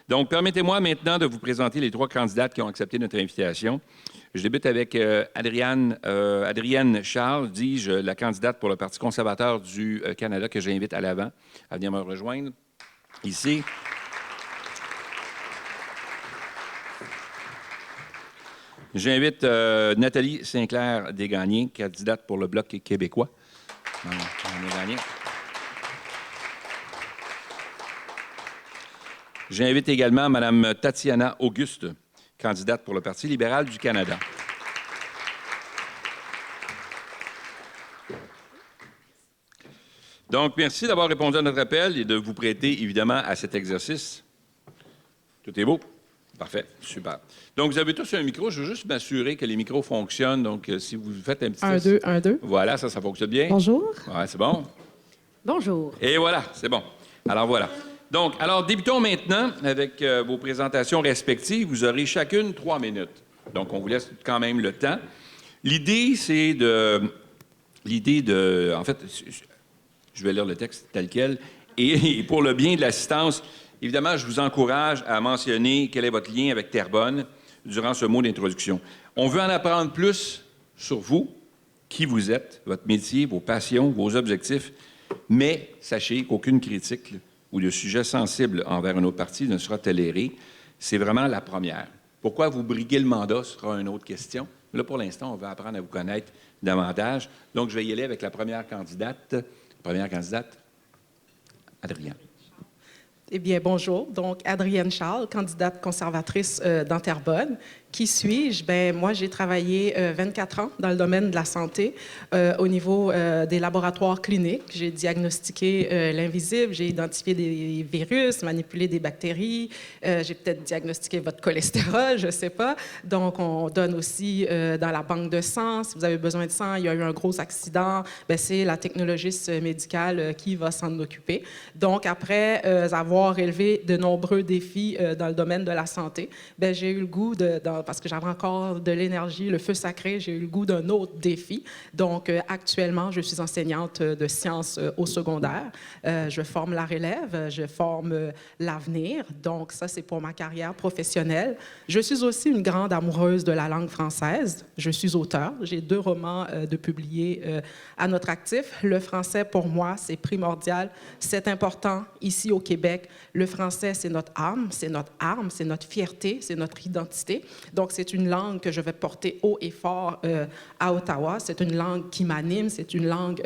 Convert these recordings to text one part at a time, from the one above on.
Donc, permettez-moi maintenant de vous présenter les 3 candidates qui ont accepté notre invitation. Je débute avec Adrienne Charles, dis-je, la candidate pour le Parti conservateur du Canada que j'invite à l'avant à venir me rejoindre ici. J'invite Nathalie Sinclair-Desgagnés, candidate pour le Bloc québécois. J'invite également Mme Tatiana Auguste, candidate pour le Parti libéral du Canada. Donc, merci d'avoir répondu à notre appel et de vous prêter, évidemment, à cet exercice. Tout est beau? Parfait, super. Donc, vous avez tous un micro. Je veux juste m'assurer que les micros fonctionnent. Donc, si vous faites un petit test. 1, 2, 1, 2. Voilà, ça fonctionne bien. Bonjour. Ouais, c'est bon. Bonjour. Et voilà, c'est bon. Alors, voilà. Donc, débutons maintenant avec vos présentations respectives. Vous aurez chacune 3 minutes. Donc, on vous laisse quand même le temps. L'idée, c'est de... En fait, je vais lire le texte tel quel. Et pour le bien de l'assistance, évidemment, je vous encourage à mentionner quel est votre lien avec Terrebonne durant ce mot d'introduction. On veut en apprendre plus sur vous, qui vous êtes, votre métier, vos passions, vos objectifs, mais sachez qu'aucune critique ou de sujet sensible envers un autre parti ne sera toléré. C'est vraiment la première. Pourquoi vous briguez le mandat sera une autre question. Là, pour l'instant, on veut apprendre à vous connaître davantage. Donc, je vais y aller avec la première candidate. Adrienne. Eh bien, bonjour. Donc, Adrienne Charles, candidate conservatrice dans Terrebonne. Qui suis-je? Bien, moi, j'ai travaillé 24 ans dans le domaine de la santé au niveau des laboratoires cliniques. J'ai diagnostiqué l'invisible, j'ai identifié des virus, manipulé des bactéries, j'ai peut-être diagnostiqué votre cholestérol, je ne sais pas. Donc, on donne aussi dans la banque de sang. Si vous avez besoin de sang, il y a eu un gros accident, bien, c'est la technologiste médicale qui va s'en occuper. Donc, après avoir élevé de nombreux défis dans le domaine de la santé, bien, j'ai eu le goût parce que j'avais encore de l'énergie, le feu sacré, j'ai eu le goût d'un autre défi. Donc, actuellement, je suis enseignante de sciences au secondaire. Je forme la relève, je forme l'avenir. Donc, ça, c'est pour ma carrière professionnelle. Je suis aussi une grande amoureuse de la langue française. Je suis auteure. J'ai 2 romans de publiés à notre actif. Le français, pour moi, c'est primordial. C'est important ici au Québec. Le français, c'est notre âme, c'est notre arme, c'est notre fierté, c'est notre identité. Donc, c'est une langue que je vais porter haut et fort à Ottawa. C'est une langue qui m'anime, c'est une langue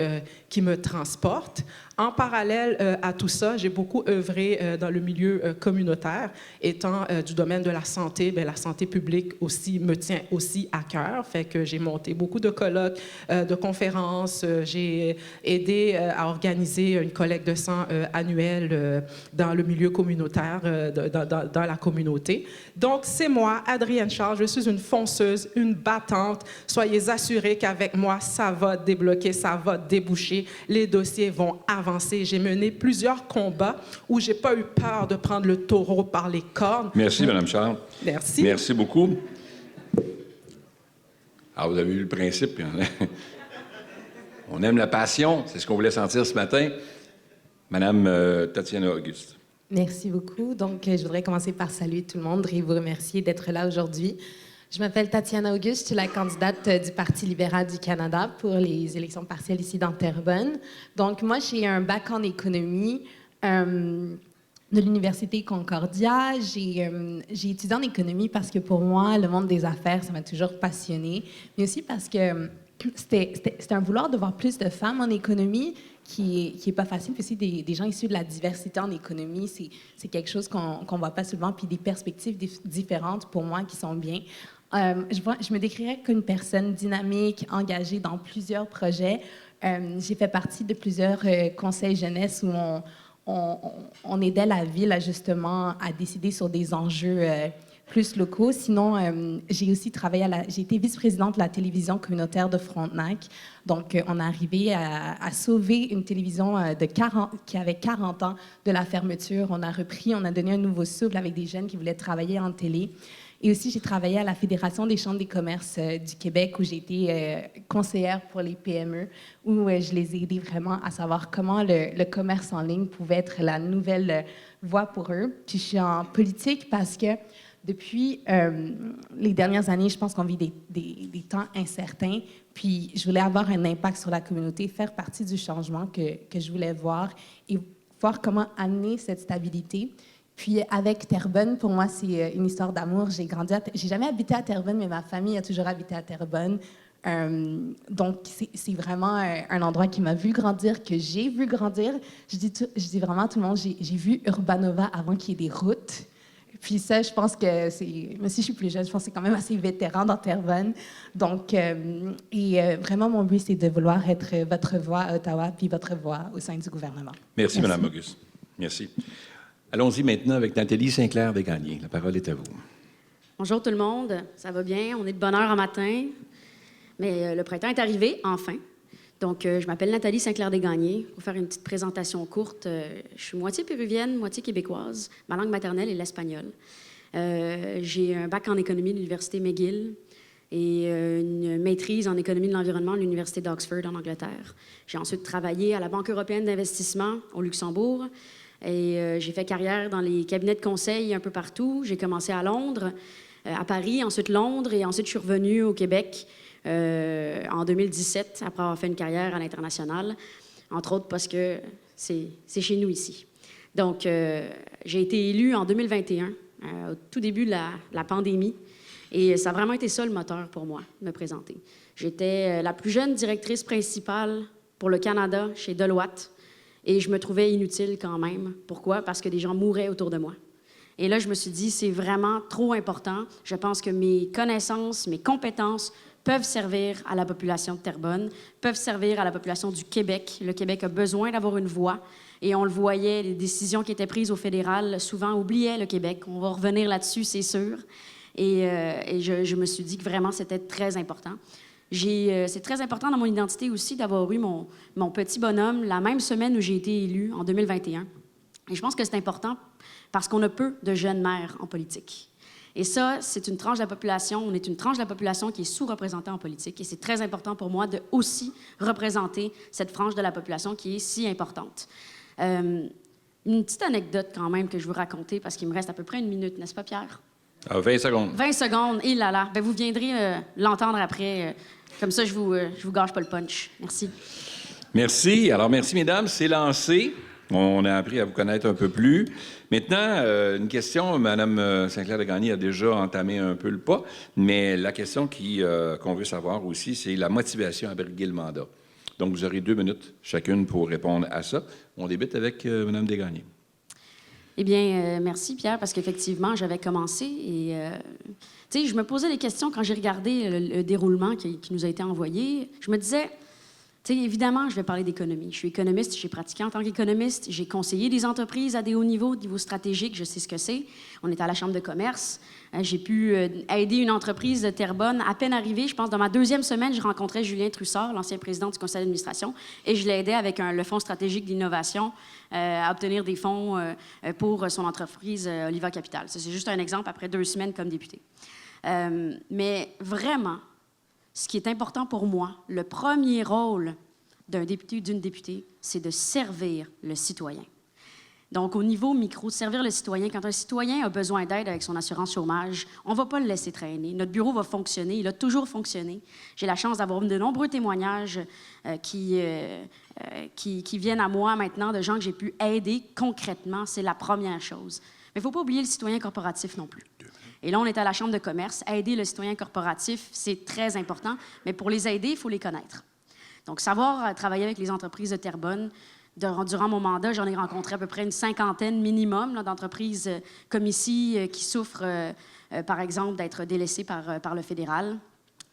qui me transporte. En parallèle à tout ça, j'ai beaucoup œuvré dans le milieu communautaire. Étant du domaine de la santé, bien, la santé publique aussi me tient aussi à cœur. Fait que j'ai monté beaucoup de colloques, de conférences. J'ai aidé à organiser une collecte de sang annuelle dans le milieu communautaire, dans la communauté. Donc, c'est moi, Adrienne Charles. Je suis une fonceuse, une battante. Soyez assurés qu'avec moi, ça va débloquer, ça va déboucher. Les dossiers vont avancer. J'ai mené plusieurs combats où j'ai pas eu peur de prendre le taureau par les cornes. Merci, Mme Charles. Merci. Merci beaucoup. Alors, vous avez eu le principe. On aime la passion. C'est ce qu'on voulait sentir ce matin. Madame Tatiana Auguste. Merci beaucoup. Donc, je voudrais commencer par saluer tout le monde et vous remercier d'être là aujourd'hui. Je m'appelle Tatiana Auguste, je suis la candidate du Parti libéral du Canada pour les élections partielles ici dans Terrebonne. Donc, moi, j'ai un bac en économie de l'Université Concordia. J'ai étudié en économie parce que pour moi, le monde des affaires, ça m'a toujours passionnée, mais aussi parce que c'était un vouloir de voir plus de femmes en économie qui est pas facile. Puis aussi, des gens issus de la diversité en économie, c'est quelque chose qu'on voit pas souvent, puis des perspectives différentes pour moi qui sont bien. Je me décrirais comme une personne dynamique, engagée dans plusieurs projets. J'ai fait partie de plusieurs conseils jeunesse où on aidait la ville justement à décider sur des enjeux plus locaux. Sinon, j'ai aussi travaillé j'ai été vice-présidente de la télévision communautaire de Frontenac. Donc, on est arrivé à sauver une télévision qui avait 40 ans de la fermeture. On a repris, on a donné un nouveau souffle avec des jeunes qui voulaient travailler en télé. Et aussi, j'ai travaillé à la Fédération des chambres des commerces du Québec, où j'ai été conseillère pour les PME, où je les ai aidés vraiment à savoir comment le commerce en ligne pouvait être la nouvelle voie pour eux. Puis je suis en politique parce que depuis les dernières années, je pense qu'on vit des temps incertains. Puis je voulais avoir un impact sur la communauté, faire partie du changement que je voulais voir et voir comment amener cette stabilité. Puis avec Terrebonne, pour moi, c'est une histoire d'amour. J'ai jamais habité à Terrebonne, mais ma famille a toujours habité à Terrebonne. Donc, c'est vraiment un endroit qui m'a vu grandir, que j'ai vu grandir. Je dis vraiment à tout le monde, j'ai vu Urbanova avant qu'il y ait des routes. Puis ça, je pense que même si je suis plus jeune, je pense que c'est quand même assez vétéran dans Terrebonne. Donc, vraiment, mon but, c'est de vouloir être votre voix à Ottawa, puis votre voix au sein du gouvernement. Merci. Mme Auguste. Merci. Allons-y maintenant avec Nathalie Sinclair-Desgagnés. La parole est à vous. Bonjour tout le monde, ça va bien? On est de bonne heure en matin, mais le printemps est arrivé, enfin. Donc, je m'appelle Nathalie Sinclair-Desgagnés. Pour faire une petite présentation courte, je suis moitié péruvienne, moitié québécoise. Ma langue maternelle est l'espagnol. J'ai un bac en économie de l'Université McGill et une maîtrise en économie de l'environnement à l'Université d'Oxford en Angleterre. J'ai ensuite travaillé à la Banque européenne d'investissement au Luxembourg et j'ai fait carrière dans les cabinets de conseil un peu partout. J'ai commencé à Londres, à Paris, ensuite Londres et ensuite je suis revenue au Québec en 2017, après avoir fait une carrière à l'international, entre autres parce que c'est chez nous ici. Donc, j'ai été élue en 2021, au tout début de la pandémie, et ça a vraiment été ça le moteur pour moi, de me présenter. J'étais la plus jeune directrice principale pour le Canada chez Deloitte, et je me trouvais inutile quand même. Pourquoi? Parce que des gens mouraient autour de moi. Et là, je me suis dit, c'est vraiment trop important. Je pense que mes connaissances, mes compétences peuvent servir à la population de Terrebonne, peuvent servir à la population du Québec. Le Québec a besoin d'avoir une voix. Et on le voyait, les décisions qui étaient prises au fédéral souvent oubliaient le Québec. On va revenir là-dessus, c'est sûr. Et je me suis dit que vraiment, c'était très important. C'est très important dans mon identité aussi d'avoir eu mon petit bonhomme la même semaine où j'ai été élue, en 2021. Et je pense que c'est important parce qu'on a peu de jeunes mères en politique. Et ça, c'est une tranche de la population, on est une tranche de la population qui est sous-représentée en politique. Et c'est très important pour moi de aussi représenter cette frange de la population qui est si importante. Une petite anecdote quand même que je veux raconter, parce qu'il me reste à peu près une minute, n'est-ce pas, Pierre? 20 secondes. 20 secondes, et là là. Bien, vous viendrez l'entendre après. Comme ça, je vous gâche pas le punch. Merci. Merci. Alors, merci, mesdames. C'est lancé. On a appris à vous connaître un peu plus. Maintenant, une question, Mme Sinclair-Desgagnés a déjà entamé un peu le pas, mais la question qu'on veut savoir aussi, c'est la motivation à briguer le mandat. Donc, vous aurez 2 minutes chacune pour répondre à ça. On débute avec Mme Desgagnés. Eh bien, merci, Pierre, parce qu'effectivement, j'avais commencé et, tu sais, je me posais des questions quand j'ai regardé le déroulement qui nous a été envoyé. Je me disais, tu sais, évidemment, je vais parler d'économie. Je suis économiste, j'ai pratiqué en tant qu'économiste, j'ai conseillé des entreprises à des hauts niveaux, niveau stratégique, je sais ce que c'est. On est à la Chambre de commerce. J'ai pu aider une entreprise de Terrebonne. À peine arrivée, je pense, dans ma 2e semaine, je rencontrais Julien Trussard, l'ancien président du conseil d'administration, et je l'ai aidé avec le Fonds stratégique d'innovation à obtenir des fonds pour son entreprise Oliva Capital. Ça, c'est juste un exemple après 2 semaines comme député. Mais vraiment, ce qui est important pour moi, le premier rôle d'un député ou d'une députée, c'est de servir le citoyen. Donc, au niveau micro, de servir le citoyen. Quand un citoyen a besoin d'aide avec son assurance chômage, on ne va pas le laisser traîner. Notre bureau va fonctionner. Il a toujours fonctionné. J'ai la chance d'avoir de nombreux témoignages qui viennent à moi maintenant de gens que j'ai pu aider concrètement. C'est la première chose. Mais il ne faut pas oublier le citoyen corporatif non plus. Et là, on est à la Chambre de commerce. Aider le citoyen corporatif, c'est très important. Mais pour les aider, il faut les connaître. Donc, savoir travailler avec les entreprises de Terrebonne. Durant mon mandat, j'en ai rencontré à peu près une 50aine minimum d'entreprises comme ici qui souffrent, par exemple, d'être délaissées par le fédéral.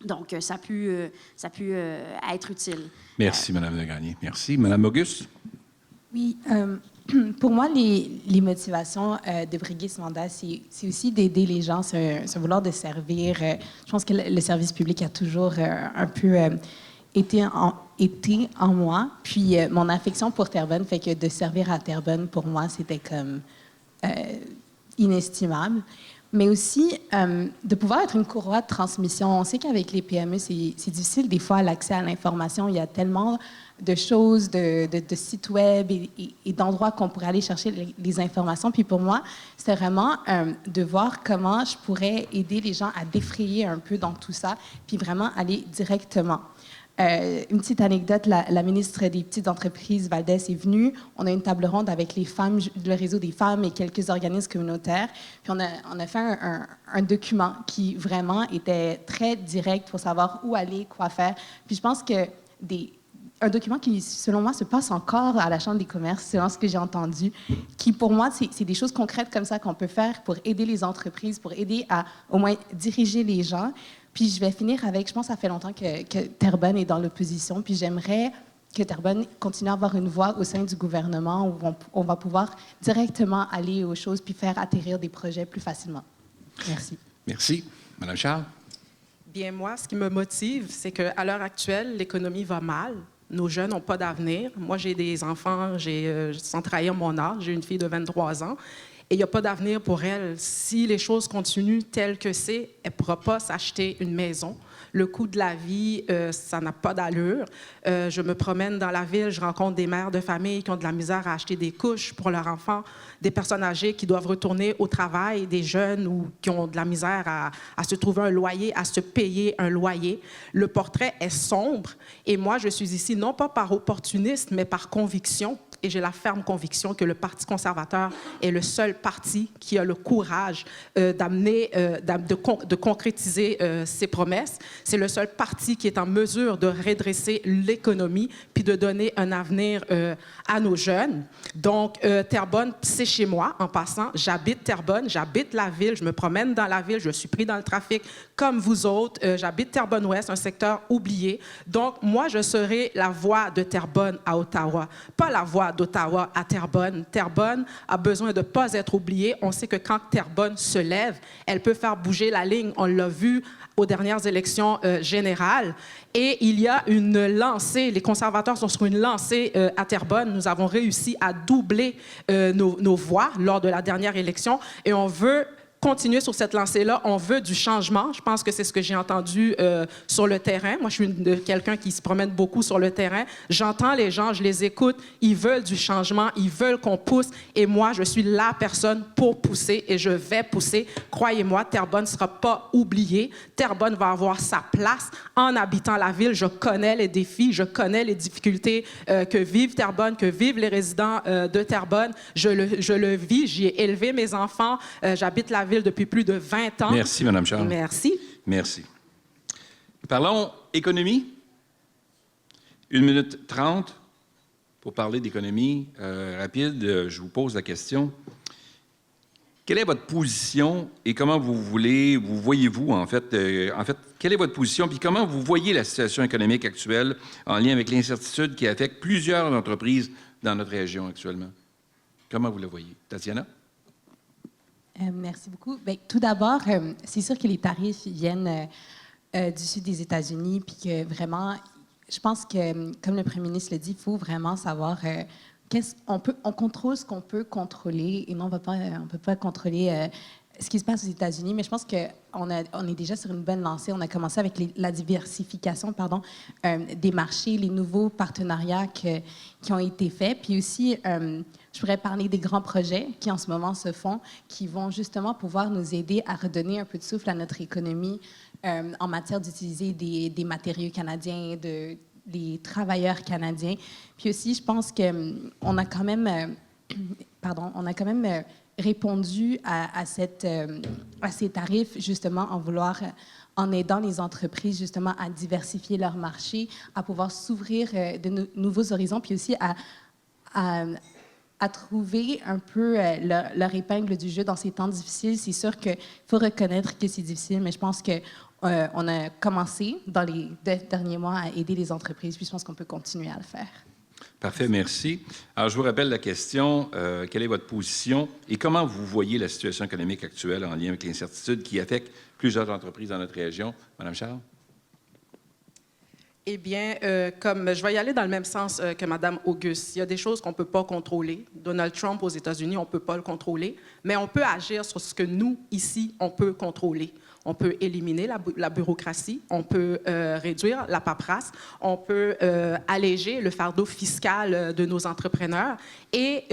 Donc, ça a pu être utile. Merci, Mme Desgagnés. Merci. Mme Auguste? Oui. Pour moi, les motivations de briguer ce mandat, c'est aussi d'aider les gens, c'est vouloir de servir. Je pense que le service public a toujours un peu été en moi. Puis mon affection pour Terrebonne fait que de servir à Terrebonne, pour moi, c'était comme inestimable. mais aussi de pouvoir être une courroie de transmission. On sait qu'avec les PME, c'est difficile des fois l'accès à l'information. Il y a tellement de choses, de sites web et d'endroits qu'on pourrait aller chercher les informations. Puis pour moi, c'est vraiment de voir comment je pourrais aider les gens à défrayer un peu dans tout ça, puis vraiment aller directement. Une petite anecdote, la ministre des Petites Entreprises, Valdès, est venue. On a une table ronde avec les femmes, le réseau des femmes et quelques organismes communautaires. Puis on a fait un document qui vraiment était très direct pour savoir où aller, quoi faire. Puis je pense que un document qui, selon moi, se passe encore à la Chambre des commerces, selon ce que j'ai entendu, qui, pour moi, c'est des choses concrètes comme ça qu'on peut faire pour aider les entreprises, pour aider à, au moins, diriger les gens. Puis je vais finir avec, je pense que ça fait longtemps que Terrebonne est dans l'opposition, puis j'aimerais que Terrebonne continue à avoir une voix au sein du gouvernement où on va pouvoir directement aller aux choses puis faire atterrir des projets plus facilement. Merci. Merci. Madame Charles? Bien, moi, ce qui me motive, c'est qu'à l'heure actuelle, l'économie va mal. Nos jeunes n'ont pas d'avenir. Moi, j'ai des enfants, sans trahir mon âge, j'ai une fille de 23 ans. Et il n'y a pas d'avenir pour elle. Si les choses continuent telles que c'est, elle ne pourra pas s'acheter une maison. Le coût de la vie, ça n'a pas d'allure. Je me promène dans la ville, je rencontre des mères de famille qui ont de la misère à acheter des couches pour leurs enfants, des personnes âgées qui doivent retourner au travail, des jeunes ou qui ont de la misère à se trouver un loyer, à se payer un loyer. Le portrait est sombre et moi, je suis ici non pas par opportunisme, mais par conviction. Et j'ai la ferme conviction que le Parti conservateur est le seul parti qui a le courage de concrétiser ses promesses. C'est le seul parti qui est en mesure de redresser l'économie puis de donner un avenir à nos jeunes. Donc, Terrebonne, c'est chez moi, en passant. J'habite Terrebonne, j'habite la ville, je me promène dans la ville, je suis pris dans le trafic comme vous autres. J'habite Terrebonne-Ouest, un secteur oublié. Donc, moi, je serai la voix de Terrebonne à Ottawa, pas la voix d'Ottawa à Terrebonne. Terrebonne a besoin de ne pas être oubliée. On sait que quand Terrebonne se lève, elle peut faire bouger la ligne. On l'a vu aux dernières élections générales. Et il y a une lancée, les conservateurs sont sur une lancée à Terrebonne. Nous avons réussi à doubler nos voix lors de la dernière élection et on veut continuer sur cette lancée-là. On veut du changement. Je pense que c'est ce que j'ai entendu sur le terrain. Moi, je suis quelqu'un qui se promène beaucoup sur le terrain. J'entends les gens, je les écoute. Ils veulent du changement, ils veulent qu'on pousse. Et moi, je suis la personne pour pousser et je vais pousser. Croyez-moi, Terrebonne ne sera pas oubliée. Terrebonne va avoir sa place en habitant la ville. Je connais les défis, je connais les difficultés que vivent Terrebonne, que vivent les résidents de Terrebonne. Je le vis, j'y ai élevé mes enfants. J'habite la ville depuis plus de 20 ans. Merci, Mme Charles. Merci. Merci. Parlons économie. 1 minute 30 pour parler d'économie rapide. Je vous pose la question. Quelle est votre position et comment vous voyez-vous, en fait, quelle est votre position puis comment vous voyez la situation économique actuelle en lien avec l'incertitude qui affecte plusieurs entreprises dans notre région actuellement? Comment vous la voyez? Tatiana? Merci beaucoup. Bien, tout d'abord, c'est sûr que les tarifs viennent du sud des États-Unis, puis que vraiment, je pense que, comme le premier ministre le dit, il faut vraiment savoir on contrôle ce qu'on peut contrôler, et non, on ne peut pas contrôler ce qui se passe aux États-Unis, mais je pense qu'on est déjà sur une bonne lancée. On a commencé avec la diversification des marchés, les nouveaux partenariats qui ont été faits, puis aussi... je pourrais parler des grands projets qui, en ce moment, se font, qui vont justement pouvoir nous aider à redonner un peu de souffle à notre économie en matière d'utiliser des matériaux canadiens, des travailleurs canadiens. Puis aussi, je pense qu'on a quand même, répondu à ces tarifs, justement, en aidant les entreprises, justement, à diversifier leur marché, à pouvoir s'ouvrir de nouveaux horizons, puis aussi à trouver un peu leur épingle du jeu dans ces temps difficiles. C'est sûr qu'il faut reconnaître que c'est difficile, mais je pense qu'on a commencé dans les derniers mois à aider les entreprises, puis je pense qu'on peut continuer à le faire. Parfait, merci. Alors, je vous rappelle la question. Quelle est votre position et comment vous voyez la situation économique actuelle en lien avec l'incertitude qui affecte plusieurs entreprises dans notre région? Madame Charles? Eh bien, comme je vais y aller dans le même sens que Mme Auguste, il y a des choses qu'on ne peut pas contrôler. Donald Trump aux États-Unis, on ne peut pas le contrôler, mais on peut agir sur ce que nous, ici, on peut contrôler. On peut éliminer la bureaucratie, on peut réduire la paperasse, on peut alléger le fardeau fiscal de nos entrepreneurs et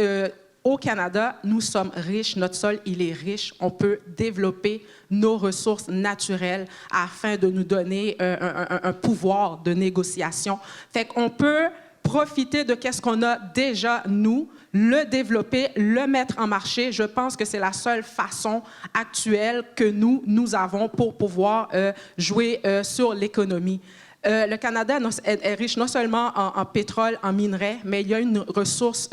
au Canada, nous sommes riches, notre sol, il est riche. On peut développer nos ressources naturelles afin de nous donner un pouvoir de négociation. Fait qu'on peut profiter de ce qu'on a déjà, nous, le développer, le mettre en marché. Je pense que c'est la seule façon actuelle que nous avons pour pouvoir jouer sur l'économie. Le Canada est riche non seulement en pétrole, en minerais, mais il y a une ressource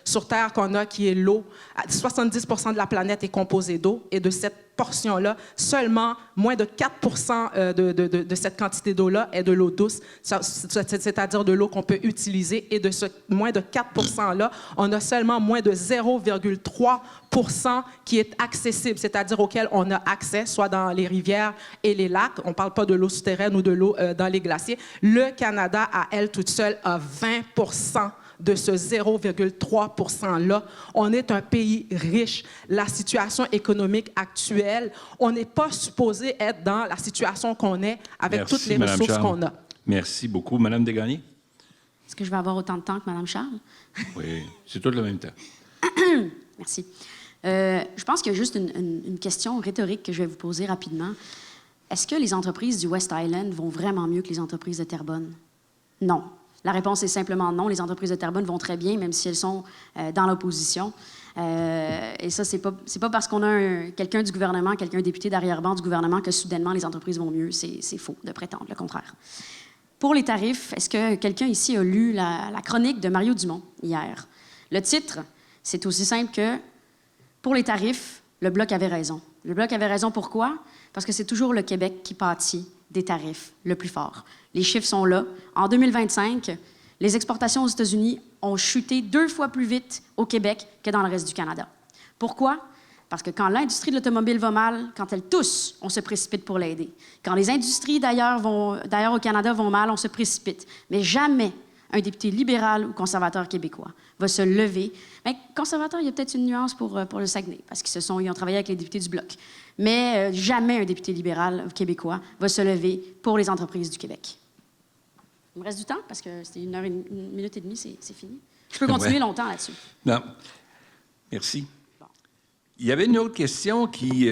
sur Terre qu'on a qui est l'eau. 70% de la planète est composée d'eau et de cette portion-là, seulement moins de 4% de cette quantité d'eau-là est de l'eau douce, c'est-à-dire de l'eau qu'on peut utiliser. Et de ce moins de 4%-là, on a seulement moins de 0,3% qui est accessible, c'est-à-dire auquel on a accès, soit dans les rivières et les lacs. On ne parle pas de l'eau souterraine ou de l'eau dans les glaciers. Le Canada, à elle toute seule, a 20% de ce 0,3%-là. On est un pays riche. La situation économique actuelle, on n'est pas supposé être dans la situation qu'on est avec toutes les ressources qu'on a. Merci beaucoup. Madame Desgagnés? Est-ce que je vais avoir autant de temps que Mme Charles? Oui, c'est tout le même temps. Merci. Je pense qu'il y a juste une question rhétorique que je vais vous poser rapidement. Est-ce que les entreprises du West Island vont vraiment mieux que les entreprises de Terrebonne? Non. La réponse est simplement non. Les entreprises de Terrebonne vont très bien, même si elles sont dans l'opposition. Et ça, c'est pas parce qu'on a quelqu'un du gouvernement, quelqu'un député d'arrière-ban du gouvernement que soudainement les entreprises vont mieux. C'est faux de prétendre le contraire. Pour les tarifs, est-ce que quelqu'un ici a lu la chronique de Mario Dumont hier? Le titre, c'est aussi simple que pour les tarifs, le Bloc avait raison. Le Bloc avait raison pourquoi? Parce que c'est toujours le Québec qui pâtit des tarifs le plus fort. Les chiffres sont là. En 2025, les exportations aux États-Unis ont chuté 2 fois plus vite au Québec que dans le reste du Canada. Pourquoi? Parce que quand l'industrie de l'automobile va mal, quand elle tousse, on se précipite pour l'aider. Quand les industries d'ailleurs au Canada vont mal, on se précipite. Mais jamais un député libéral ou conservateur québécois va se lever. Mais conservateur, il y a peut-être une nuance pour le Saguenay, parce qu'ils ont travaillé avec les députés du Bloc. Mais jamais un député libéral québécois va se lever pour les entreprises du Québec. Il me reste du temps, parce que c'était 1 minute et demie, c'est fini. Je peux continuer longtemps là-dessus. Non. Merci. Bon. Il y avait une autre question qui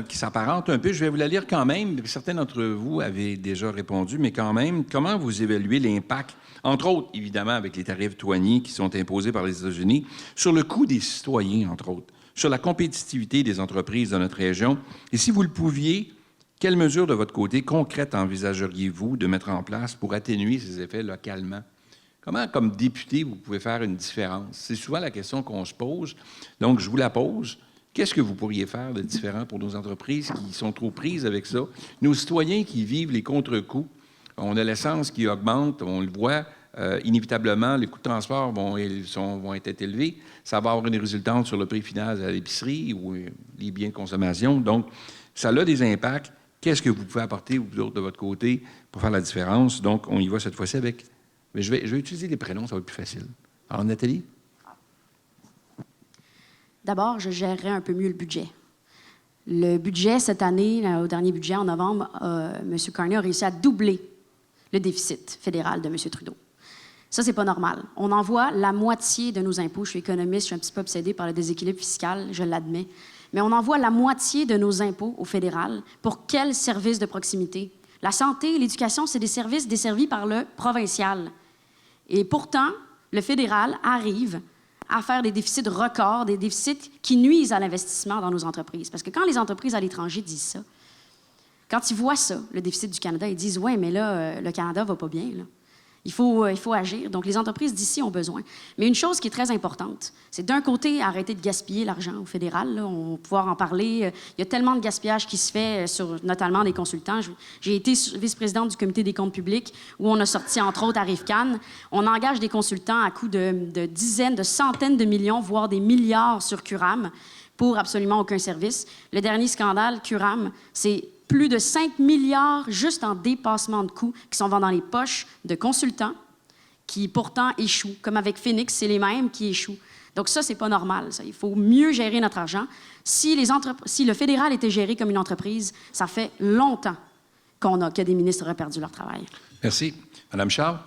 s'apparente un peu. Je vais vous la lire quand même. Certains d'entre vous avaient déjà répondu, mais quand même, comment vous évaluez l'impact, entre autres, évidemment, avec les tarifs douaniers qui sont imposés par les États-Unis, sur le coût des citoyens, entre autres, sur la compétitivité des entreprises de notre région? Et si vous le pouviez, quelles mesures de votre côté concrètes envisageriez-vous de mettre en place pour atténuer ces effets localement? Comment, comme député, vous pouvez faire une différence? C'est souvent la question qu'on se pose. Donc, je vous la pose. Qu'est-ce que vous pourriez faire de différent pour nos entreprises qui sont trop prises avec ça? Nos citoyens qui vivent les contre-coups. On a l'essence qui augmente, on le voit. Inévitablement, les coûts de transport vont être élevés. Ça va avoir une résultante sur le prix final à l'épicerie ou les biens de consommation. Donc, ça a des impacts. Qu'est-ce que vous pouvez apporter, vous autres, de votre côté, pour faire la différence? Donc, on y va cette fois-ci avec... Mais je vais utiliser les prénoms, ça va être plus facile. Alors, Nathalie? D'abord, je gérerais un peu mieux le budget. Le budget, cette année, au dernier budget, en novembre, M. Carney a réussi à doubler le déficit fédéral de M. Trudeau. Ça, c'est pas normal. On envoie la moitié de nos impôts. Je suis économiste, je suis un petit peu obsédée par le déséquilibre fiscal, je l'admets. Mais on envoie la moitié de nos impôts au fédéral. Pour quels services de proximité? La santé, l'éducation, c'est des services desservis par le provincial. Et pourtant, le fédéral arrive à faire des déficits records, des déficits qui nuisent à l'investissement dans nos entreprises. Parce que quand les entreprises à l'étranger disent ça, quand ils voient ça, le déficit du Canada, ils disent « Ouais, mais là, le Canada va pas bien, là. Il faut agir. » Donc, les entreprises d'ici ont besoin. Mais une chose qui est très importante, c'est d'un côté, arrêter de gaspiller l'argent au fédéral. Là, on va pouvoir en parler. Il y a tellement de gaspillage qui se fait, notamment des consultants. J'ai été vice-présidente du comité des comptes publics, où on a sorti, entre autres, à Rivcan. On engage des consultants à coût de dizaines, de centaines de millions, voire des milliards sur Curam, pour absolument aucun service. Le dernier scandale, Curam, c'est plus de 5 milliards juste en dépassement de coûts qui s'en vont dans les poches de consultants qui pourtant échouent. Comme avec Phoenix, c'est les mêmes qui échouent. Donc ça, c'est pas normal. Ça. Il faut mieux gérer notre argent. Si le fédéral était géré comme une entreprise, ça fait longtemps que des ministres auraient perdu leur travail. Merci. Madame Charles?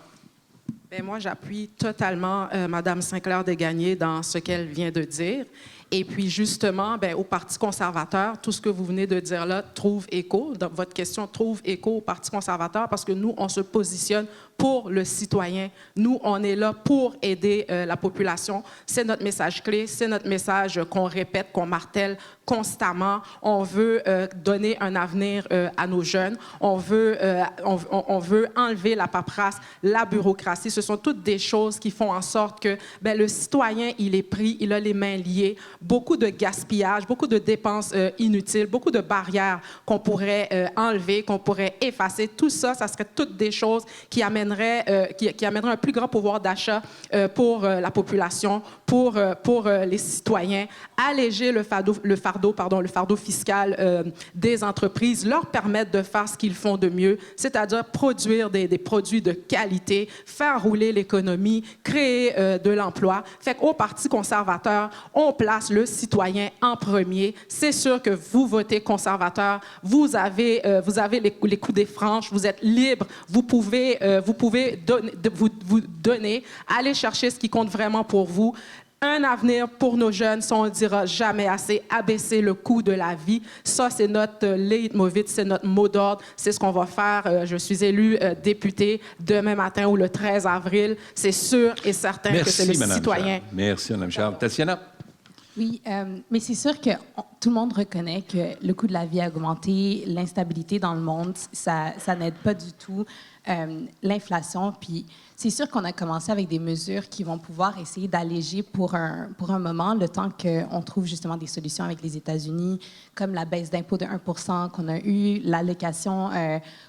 Bien, moi, j'appuie totalement Mme Sinclair-Desgagnés dans ce qu'elle vient de dire. Et puis, justement, bien, au Parti conservateur, tout ce que vous venez de dire là trouve écho. Donc, votre question trouve écho au Parti conservateur parce que nous, on se positionne pour le citoyen. Nous, on est là pour aider la population. C'est notre message clé, c'est notre message qu'on répète, qu'on martèle constamment. On veut donner un avenir à nos jeunes. On veut enlever la paperasse, la bureaucratie. Ce sont toutes des choses qui font en sorte que bien, le citoyen, il est pris, il a les mains liées. Beaucoup de gaspillage, beaucoup de dépenses inutiles, beaucoup de barrières qu'on pourrait enlever, qu'on pourrait effacer. Tout ça, ça serait toutes des choses qui amèneraient un plus grand pouvoir d'achat pour la population, pour les citoyens, alléger le fardeau fiscal des entreprises, leur permettre de faire ce qu'ils font de mieux, c'est-à-dire produire des produits de qualité, faire rouler l'économie, créer de l'emploi. Fait qu'au Parti conservateur, on place le citoyen en premier. C'est sûr que vous votez conservateur, vous avez les coups des franches, vous êtes libre, vous pouvez vous donner, aller chercher ce qui compte vraiment pour vous. Un avenir pour nos jeunes, ça on ne dira jamais assez, abaisser le coût de la vie. Ça, c'est notre leitmotiv, c'est notre mot d'ordre. C'est ce qu'on va faire. Je suis élue députée demain matin ou le 13 avril. C'est sûr et certain que c'est le citoyen. Charles. Merci, Mme Charles. Tatiana? Oui, mais c'est sûr que tout le monde reconnaît que le coût de la vie a augmenté, l'instabilité dans le monde, ça n'aide pas du tout l'inflation. Puis c'est sûr qu'on a commencé avec des mesures qui vont pouvoir essayer d'alléger pour un moment, le temps qu'on trouve justement des solutions avec les États-Unis, comme la baisse d'impôt de 1 % qu'on a eu, l'allocation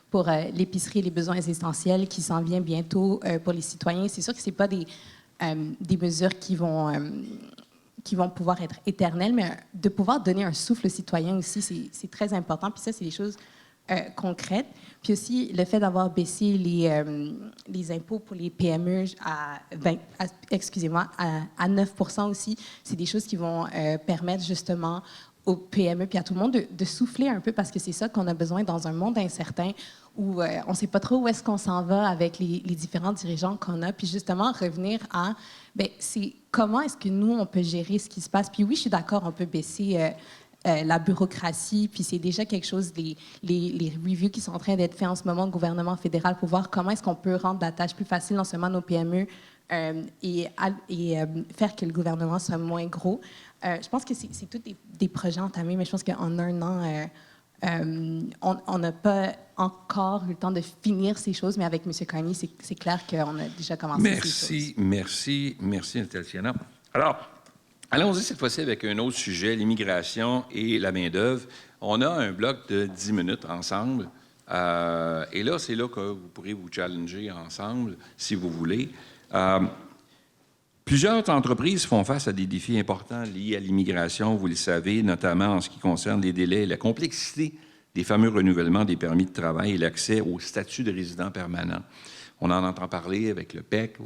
pour l'épicerie et les besoins essentiels qui s'en vient bientôt pour les citoyens. C'est sûr que ce n'est pas des mesures qui vont pouvoir être éternelles, mais de pouvoir donner un souffle aux citoyens aussi, c'est très important. Puis ça, c'est des choses concrètes. Puis aussi, le fait d'avoir baissé les impôts pour les PME à 9 % aussi, c'est des choses qui vont permettre justement aux PME puis à tout le monde de souffler un peu parce que c'est ça qu'on a besoin dans un monde incertain où on ne sait pas trop où est-ce qu'on s'en va avec les différents dirigeants qu'on a. Puis justement, revenir à, c'est comment est-ce que nous, on peut gérer ce qui se passe. Puis oui, je suis d'accord, on peut baisser la bureaucratie, puis c'est déjà quelque chose, les reviews qui sont en train d'être faits en ce moment au gouvernement fédéral pour voir comment est-ce qu'on peut rendre la tâche plus facile, non seulement nos PME, et faire que le gouvernement soit moins gros. Je pense que c'est tous des projets entamés, mais je pense qu'en un an, on n'a pas encore eu le temps de finir ces choses, mais avec M. Carney, c'est clair qu'on a déjà commencé ces choses. Merci, Tatiana. Alors, allons-y cette fois-ci avec un autre sujet, l'immigration et la main-d'œuvre. On a un bloc de 10 minutes ensemble. Et là, c'est là que vous pourrez vous challenger ensemble, si vous voulez. Plusieurs entreprises font face à des défis importants liés à l'immigration, vous le savez, notamment en ce qui concerne les délais et la complexité des fameux renouvellements des permis de travail et l'accès au statut de résident permanent. On en entend parler avec le PEC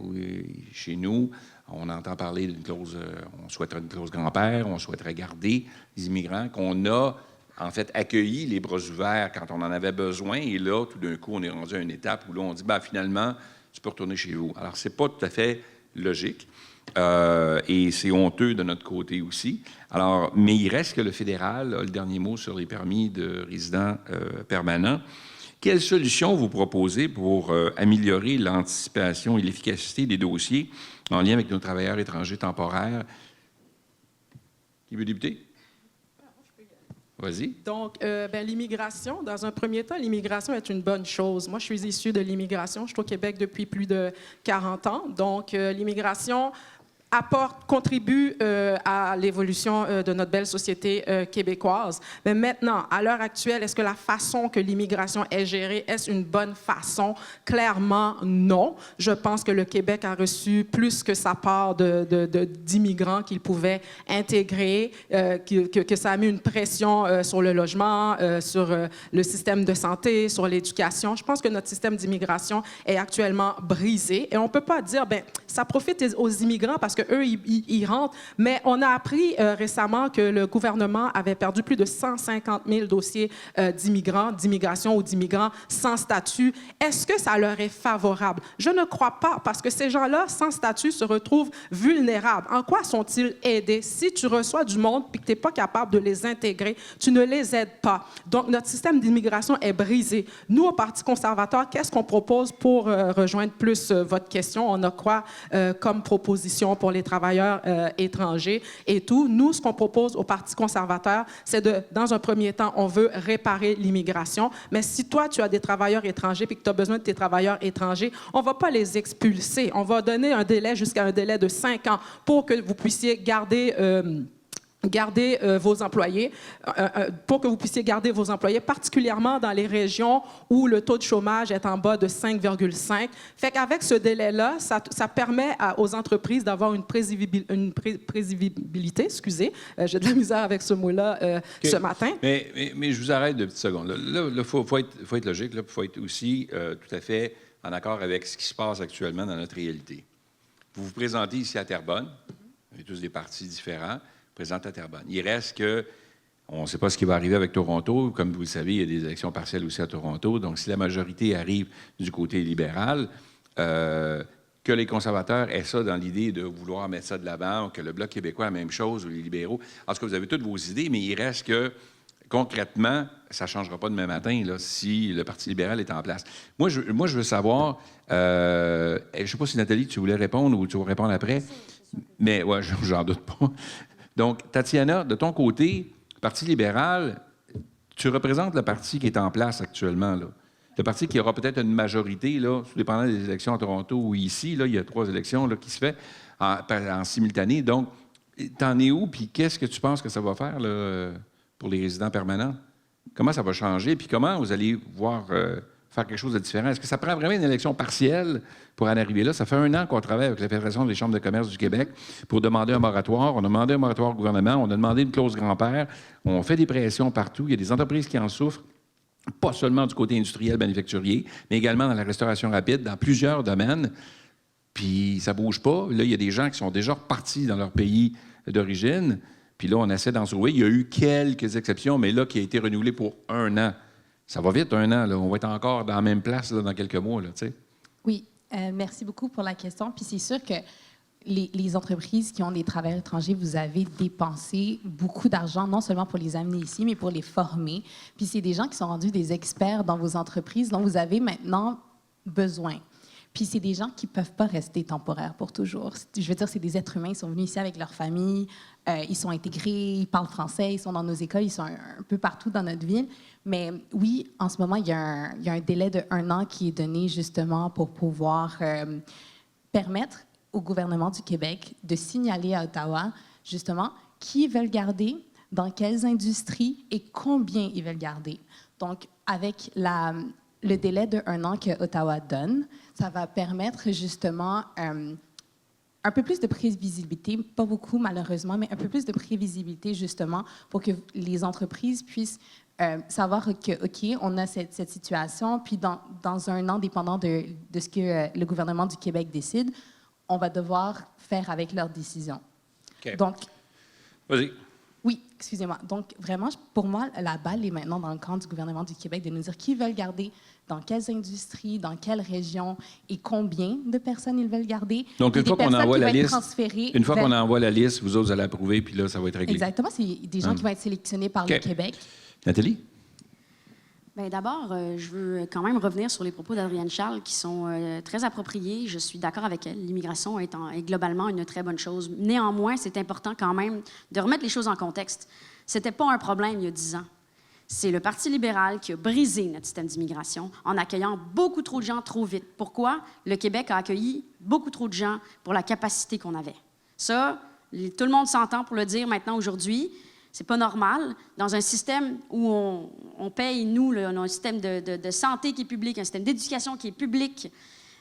chez nous. On entend parler d'une clause, on souhaiterait une clause grand-père, on souhaiterait garder les immigrants qu'on a en fait accueillis les bras ouverts quand on en avait besoin. Et là, tout d'un coup, on est rendu à une étape où là, on dit, finalement, tu peux retourner chez vous. Alors, c'est pas tout à fait logique. Et c'est honteux de notre côté aussi. Alors, mais il reste que le fédéral a le dernier mot sur les permis de résidents permanents. Quelles solutions vous proposez pour améliorer l'anticipation et l'efficacité des dossiers en lien avec nos travailleurs étrangers temporaires? Qui veut débuter? Vas-y. Donc, l'immigration, dans un premier temps, l'immigration est une bonne chose. Moi, je suis issue de l'immigration. Je suis au Québec depuis plus de 40 ans. Donc, l'immigration contribue à l'évolution de notre belle société québécoise. Mais maintenant, à l'heure actuelle, est-ce que la façon que l'immigration est gérée, est-ce une bonne façon? Clairement, non. Je pense que le Québec a reçu plus que sa part d'immigrants qu'il pouvait intégrer, que ça a mis une pression sur le logement, sur le système de santé, sur l'éducation. Je pense que notre système d'immigration est actuellement brisé et on ne peut pas dire, bien, ça profite aux immigrants parce qu'eux, ils rentrent. Mais on a appris récemment que le gouvernement avait perdu plus de 150 000 dossiers d'immigration ou d'immigrants sans statut. Est-ce que ça leur est favorable? Je ne crois pas, parce que ces gens-là, sans statut, se retrouvent vulnérables. En quoi sont-ils aidés? Si tu reçois du monde et que tu n'es pas capable de les intégrer, tu ne les aides pas. Donc, notre système d'immigration est brisé. Nous, au Parti conservateur, qu'est-ce qu'on propose pour rejoindre plus votre question? On a quoi comme proposition pour les travailleurs étrangers et tout? Nous, ce qu'on propose au Parti conservateur, c'est dans un premier temps, on veut réparer l'immigration. Mais si toi, tu as des travailleurs étrangers et que tu as besoin de tes travailleurs étrangers, on ne va pas les expulser. On va donner un délai jusqu'à un délai de 5 ans pour que vous puissiez garder vos employés, particulièrement dans les régions où le taux de chômage est en bas de 5,5. Fait qu'avec ce délai-là, ça permet aux entreprises d'avoir une prévisibilité, j'ai de la misère avec ce mot-là ce matin. Mais je vous arrête de petites secondes. Là, il faut être logique, il faut être aussi tout à fait en accord avec ce qui se passe actuellement dans notre réalité. Vous vous présentez ici à Terrebonne, vous avez tous des partis différents, présente à Terrebonne. Il reste que, on ne sait pas ce qui va arriver avec Toronto. Comme vous le savez, il y a des élections partielles aussi à Toronto. Donc, si la majorité arrive du côté libéral, que les conservateurs aient ça dans l'idée de vouloir mettre ça de l'avant, que le Bloc québécois a la même chose, ou les libéraux. En tout cas, vous avez toutes vos idées, mais il reste que, concrètement, ça ne changera pas demain matin là, si le Parti libéral est en place. Moi, je veux savoir, je ne sais pas si, Nathalie, tu voulais répondre ou tu vas répondre après, mais ouais, j'en doute pas. Donc, Tatiana, de ton côté, Parti libéral, tu représentes le parti qui est en place actuellement, là. Le parti qui aura peut-être une majorité, là, tout dépendant des élections à Toronto ou ici, là, il y a 3 élections là, qui se font en simultané. Donc, t'en es où, puis qu'est-ce que tu penses que ça va faire là, pour les résidents permanents? Comment ça va changer, puis comment vous allez voir faire quelque chose de différent? Est-ce que ça prend vraiment une élection partielle pour en arriver là? Ça fait 1 an qu'on travaille avec la Fédération des chambres de commerce du Québec pour demander un moratoire. On a demandé un moratoire au gouvernement, on a demandé une clause grand-père, on fait des pressions partout. Il y a des entreprises qui en souffrent, pas seulement du côté industriel manufacturier, mais également dans la restauration rapide, dans plusieurs domaines. Puis ça bouge pas. Là, il y a des gens qui sont déjà repartis dans leur pays d'origine. Puis là, on essaie d'en sauver. Il y a eu quelques exceptions, mais là, qui a été renouvelé pour 1 an. Ça va vite, 1 an. Là. On va être encore dans la même place là, dans quelques mois. Là, oui, merci beaucoup pour la question. Puis c'est sûr que les entreprises qui ont des travailleurs étrangers, vous avez dépensé beaucoup d'argent, non seulement pour les amener ici, mais pour les former. Puis c'est des gens qui sont rendus des experts dans vos entreprises dont vous avez maintenant besoin. Puis c'est des gens qui ne peuvent pas rester temporaires pour toujours. Je veux dire, c'est des êtres humains, ils sont venus ici avec leur famille, ils sont intégrés, ils parlent français, ils sont dans nos écoles, ils sont un peu partout dans notre ville. Mais oui, en ce moment, il y a un délai de 1 an qui est donné justement pour pouvoir permettre au gouvernement du Québec de signaler à Ottawa, justement, qui ils veulent garder, dans quelles industries et combien ils veulent garder. Donc, avec le délai de 1 an que Ottawa donne, ça va permettre justement un peu plus de prévisibilité, pas beaucoup malheureusement, mais un peu plus de prévisibilité justement pour que les entreprises puissent savoir que, OK, on a cette situation, puis dans 1 an, dépendant de ce que le gouvernement du Québec décide, on va devoir faire avec leurs décisions. Okay. Donc, vas-y. Oui, excusez-moi. Donc, vraiment, pour moi, la balle est maintenant dans le camp du gouvernement du Québec de nous dire qui veulent garder, dans quelles industries, dans quelles régions et combien de personnes ils veulent garder. Donc, une fois qu'on envoie la liste, qu'on envoie la liste, vous autres, vous allez approuver, puis là, ça va être réglé. Exactement. C'est des gens qui vont être sélectionnés par le Québec. Nathalie? Bien, d'abord, je veux quand même revenir sur les propos d'Adrienne Charles qui sont très appropriés. Je suis d'accord avec elle. L'immigration est globalement une très bonne chose. Néanmoins, c'est important quand même de remettre les choses en contexte. Ce n'était pas un problème il y a 10 ans. C'est le Parti libéral qui a brisé notre système d'immigration en accueillant beaucoup trop de gens trop vite. Pourquoi? Le Québec a accueilli beaucoup trop de gens pour la capacité qu'on avait. Ça, tout le monde s'entend pour le dire maintenant aujourd'hui. C'est pas normal. Dans un système où on paye, nous, on a un système de santé qui est public, un système d'éducation qui est public,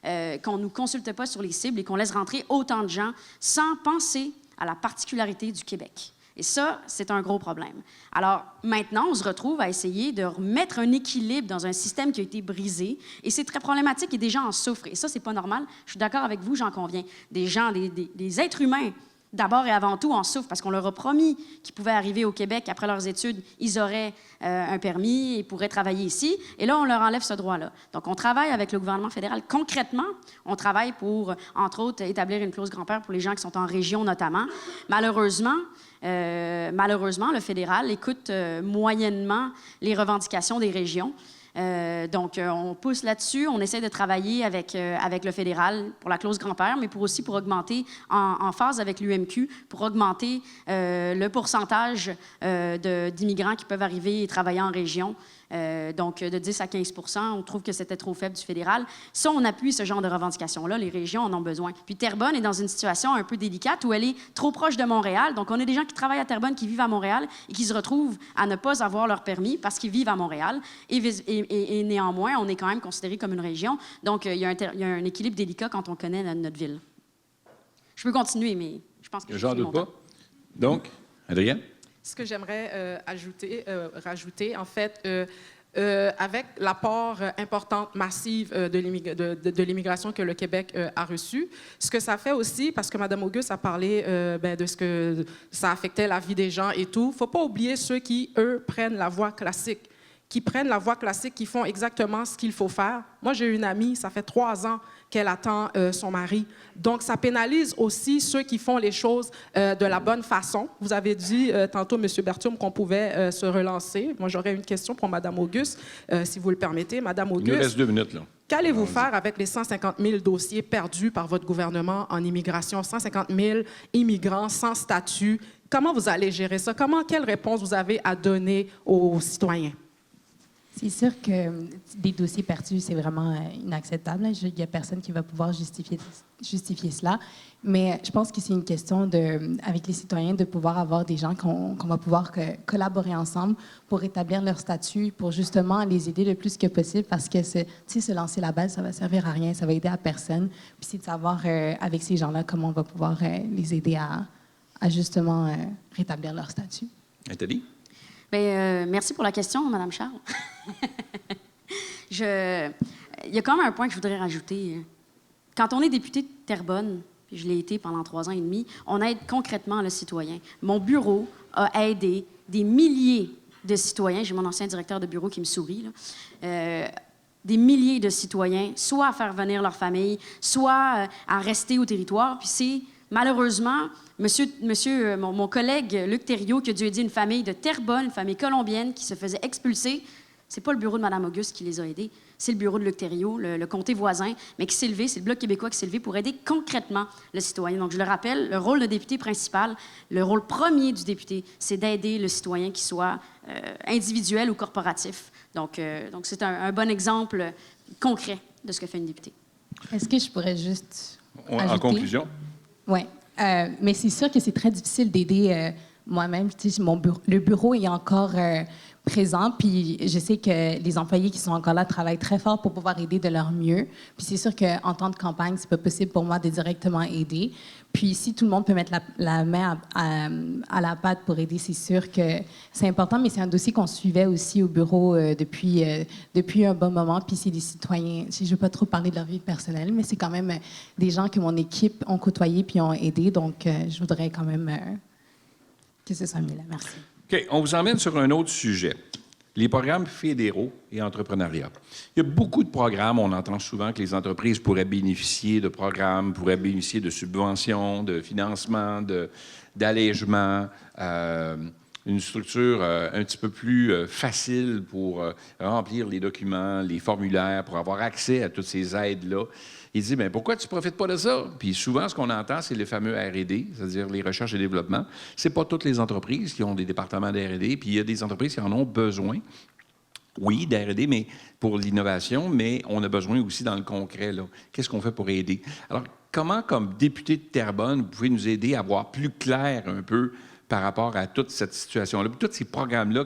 qu'on ne nous consulte pas sur les cibles et qu'on laisse rentrer autant de gens sans penser à la particularité du Québec. Et ça, c'est un gros problème. Alors, maintenant, on se retrouve à essayer de remettre un équilibre dans un système qui a été brisé. Et c'est très problématique et des gens en souffrent. Et ça, c'est pas normal. Je suis d'accord avec vous, j'en conviens. Des gens, des êtres humains, d'abord et avant tout, en souffrent parce qu'on leur a promis qu'ils pouvaient arriver au Québec après leurs études, ils auraient un permis et pourraient travailler ici. Et là, on leur enlève ce droit-là. Donc, on travaille avec le gouvernement fédéral. Concrètement, on travaille pour, entre autres, établir une clause grand-père pour les gens qui sont en région notamment. Malheureusement, le fédéral écoute moyennement les revendications des régions. Donc, on pousse là-dessus. On essaie de travailler avec le fédéral pour la clause grand-père, mais aussi pour augmenter, en phase avec l'UMQ, pour augmenter le pourcentage d'immigrants qui peuvent arriver et travailler en région. Donc, de 10 à 15 % on trouve que c'était trop faible du fédéral. Ça, on appuie ce genre de revendications-là. Les régions en ont besoin. Puis Terrebonne est dans une situation un peu délicate où elle est trop proche de Montréal. Donc, on a des gens qui travaillent à Terrebonne, qui vivent à Montréal et qui se retrouvent à ne pas avoir leur permis parce qu'ils vivent à Montréal. Et néanmoins, on est quand même considéré comme une région. Donc, il y a un équilibre délicat quand on connaît notre ville. Je peux continuer, mais je pense que J'en doute pas. Donc, Adrienne? Ce que j'aimerais rajouter, en fait, avec l'apport important, massif de l'immigration que le Québec a reçu, ce que ça fait aussi, parce que Mme Auguste a parlé de ce que ça affectait la vie des gens et tout, il ne faut pas oublier ceux qui, eux, prennent la voie classique, qui font exactement ce qu'il faut faire. Moi, j'ai une amie, ça fait 3 ans qu'elle attend son mari. Donc, ça pénalise aussi ceux qui font les choses de la bonne façon. Vous avez dit tantôt, M. Berthiaume, qu'on pouvait se relancer. Moi, j'aurais une question pour Mme Auguste, si vous le permettez. Mme Auguste, Il nous reste 2 minutes, là. Qu'allez-vous faire avec les 150 000 dossiers perdus par votre gouvernement en immigration? 150 000 immigrants sans statut. Comment vous allez gérer ça? Quelle réponse vous avez à donner aux citoyens? C'est sûr que des dossiers perdus, c'est vraiment inacceptable. Il n'y a personne qui va pouvoir justifier cela. Mais je pense que c'est une question, avec les citoyens, de pouvoir avoir des gens qu'on va pouvoir collaborer ensemble pour établir leur statut, pour justement les aider le plus que possible, parce que se lancer la balle, ça va servir à rien, ça va aider à personne. Puis c'est de savoir, avec ces gens-là, comment on va pouvoir les aider à justement rétablir leur statut. Nathalie? Bien, merci pour la question, Mme Charles. Il y a quand même un point que je voudrais rajouter. Quand on est député de Terrebonne, puis je l'ai été pendant 3 ans et demi, on aide concrètement le citoyen. Mon bureau a aidé des milliers de citoyens. J'ai mon ancien directeur de bureau qui me sourit, là. Des milliers de citoyens, soit à faire venir leur famille, soit à rester au territoire. Puis c'est malheureusement mon collègue Luc Thériault qui a dû aider une famille de Terrebonne, une famille colombienne qui se faisait expulser. C'est pas le bureau de Mme Auguste qui les a aidés, c'est le bureau de Luc Thériault, le comté voisin, mais qui s'est levé, c'est le Bloc québécois qui s'est levé pour aider concrètement le citoyen. Donc, je le rappelle, le rôle de député principal, le rôle premier du député, c'est d'aider le citoyen, qu'il soit individuel ou corporatif. Donc c'est un bon exemple concret de ce que fait une députée. Est-ce que je pourrais juste En ajouter? conclusion? Oui, mais c'est sûr que c'est très difficile d'aider moi-même. Tu sais, le bureau est encore présent, puis je sais que les employés qui sont encore là travaillent très fort pour pouvoir aider de leur mieux. Puis c'est sûr qu'en temps de campagne, c'est pas possible pour moi de directement aider. Puis si tout le monde peut mettre la main à la pâte pour aider, c'est sûr que c'est important, mais c'est un dossier qu'on suivait aussi au bureau depuis un bon moment. Puis c'est des citoyens, je ne veux pas trop parler de leur vie personnelle, mais c'est quand même des gens que mon équipe ont côtoyé puis ont aidé. Donc, je voudrais quand même que ce soit mieux là. Merci. OK, on vous emmène sur un autre sujet. Les programmes fédéraux et entrepreneuriat. Il y a beaucoup de programmes. On entend souvent que les entreprises pourraient bénéficier de programmes, pourraient bénéficier de subventions, de financements, d'allègements, une structure un petit peu plus facile pour remplir les documents, les formulaires, pour avoir accès à toutes ces aides-là. Il dit, bien, pourquoi tu ne profites pas de ça? Puis souvent, ce qu'on entend, c'est le fameux R&D, c'est-à-dire les recherches et développement. Ce n'est pas toutes les entreprises qui ont des départements d'R&D, puis il y a des entreprises qui en ont besoin. Oui, d'R&D, mais pour l'innovation, mais on a besoin aussi dans le concret, là. Qu'est-ce qu'on fait pour aider? Alors, comment, comme député de Terrebonne, vous pouvez nous aider à voir plus clair un peu par rapport à toute cette situation-là, puis tous ces programmes-là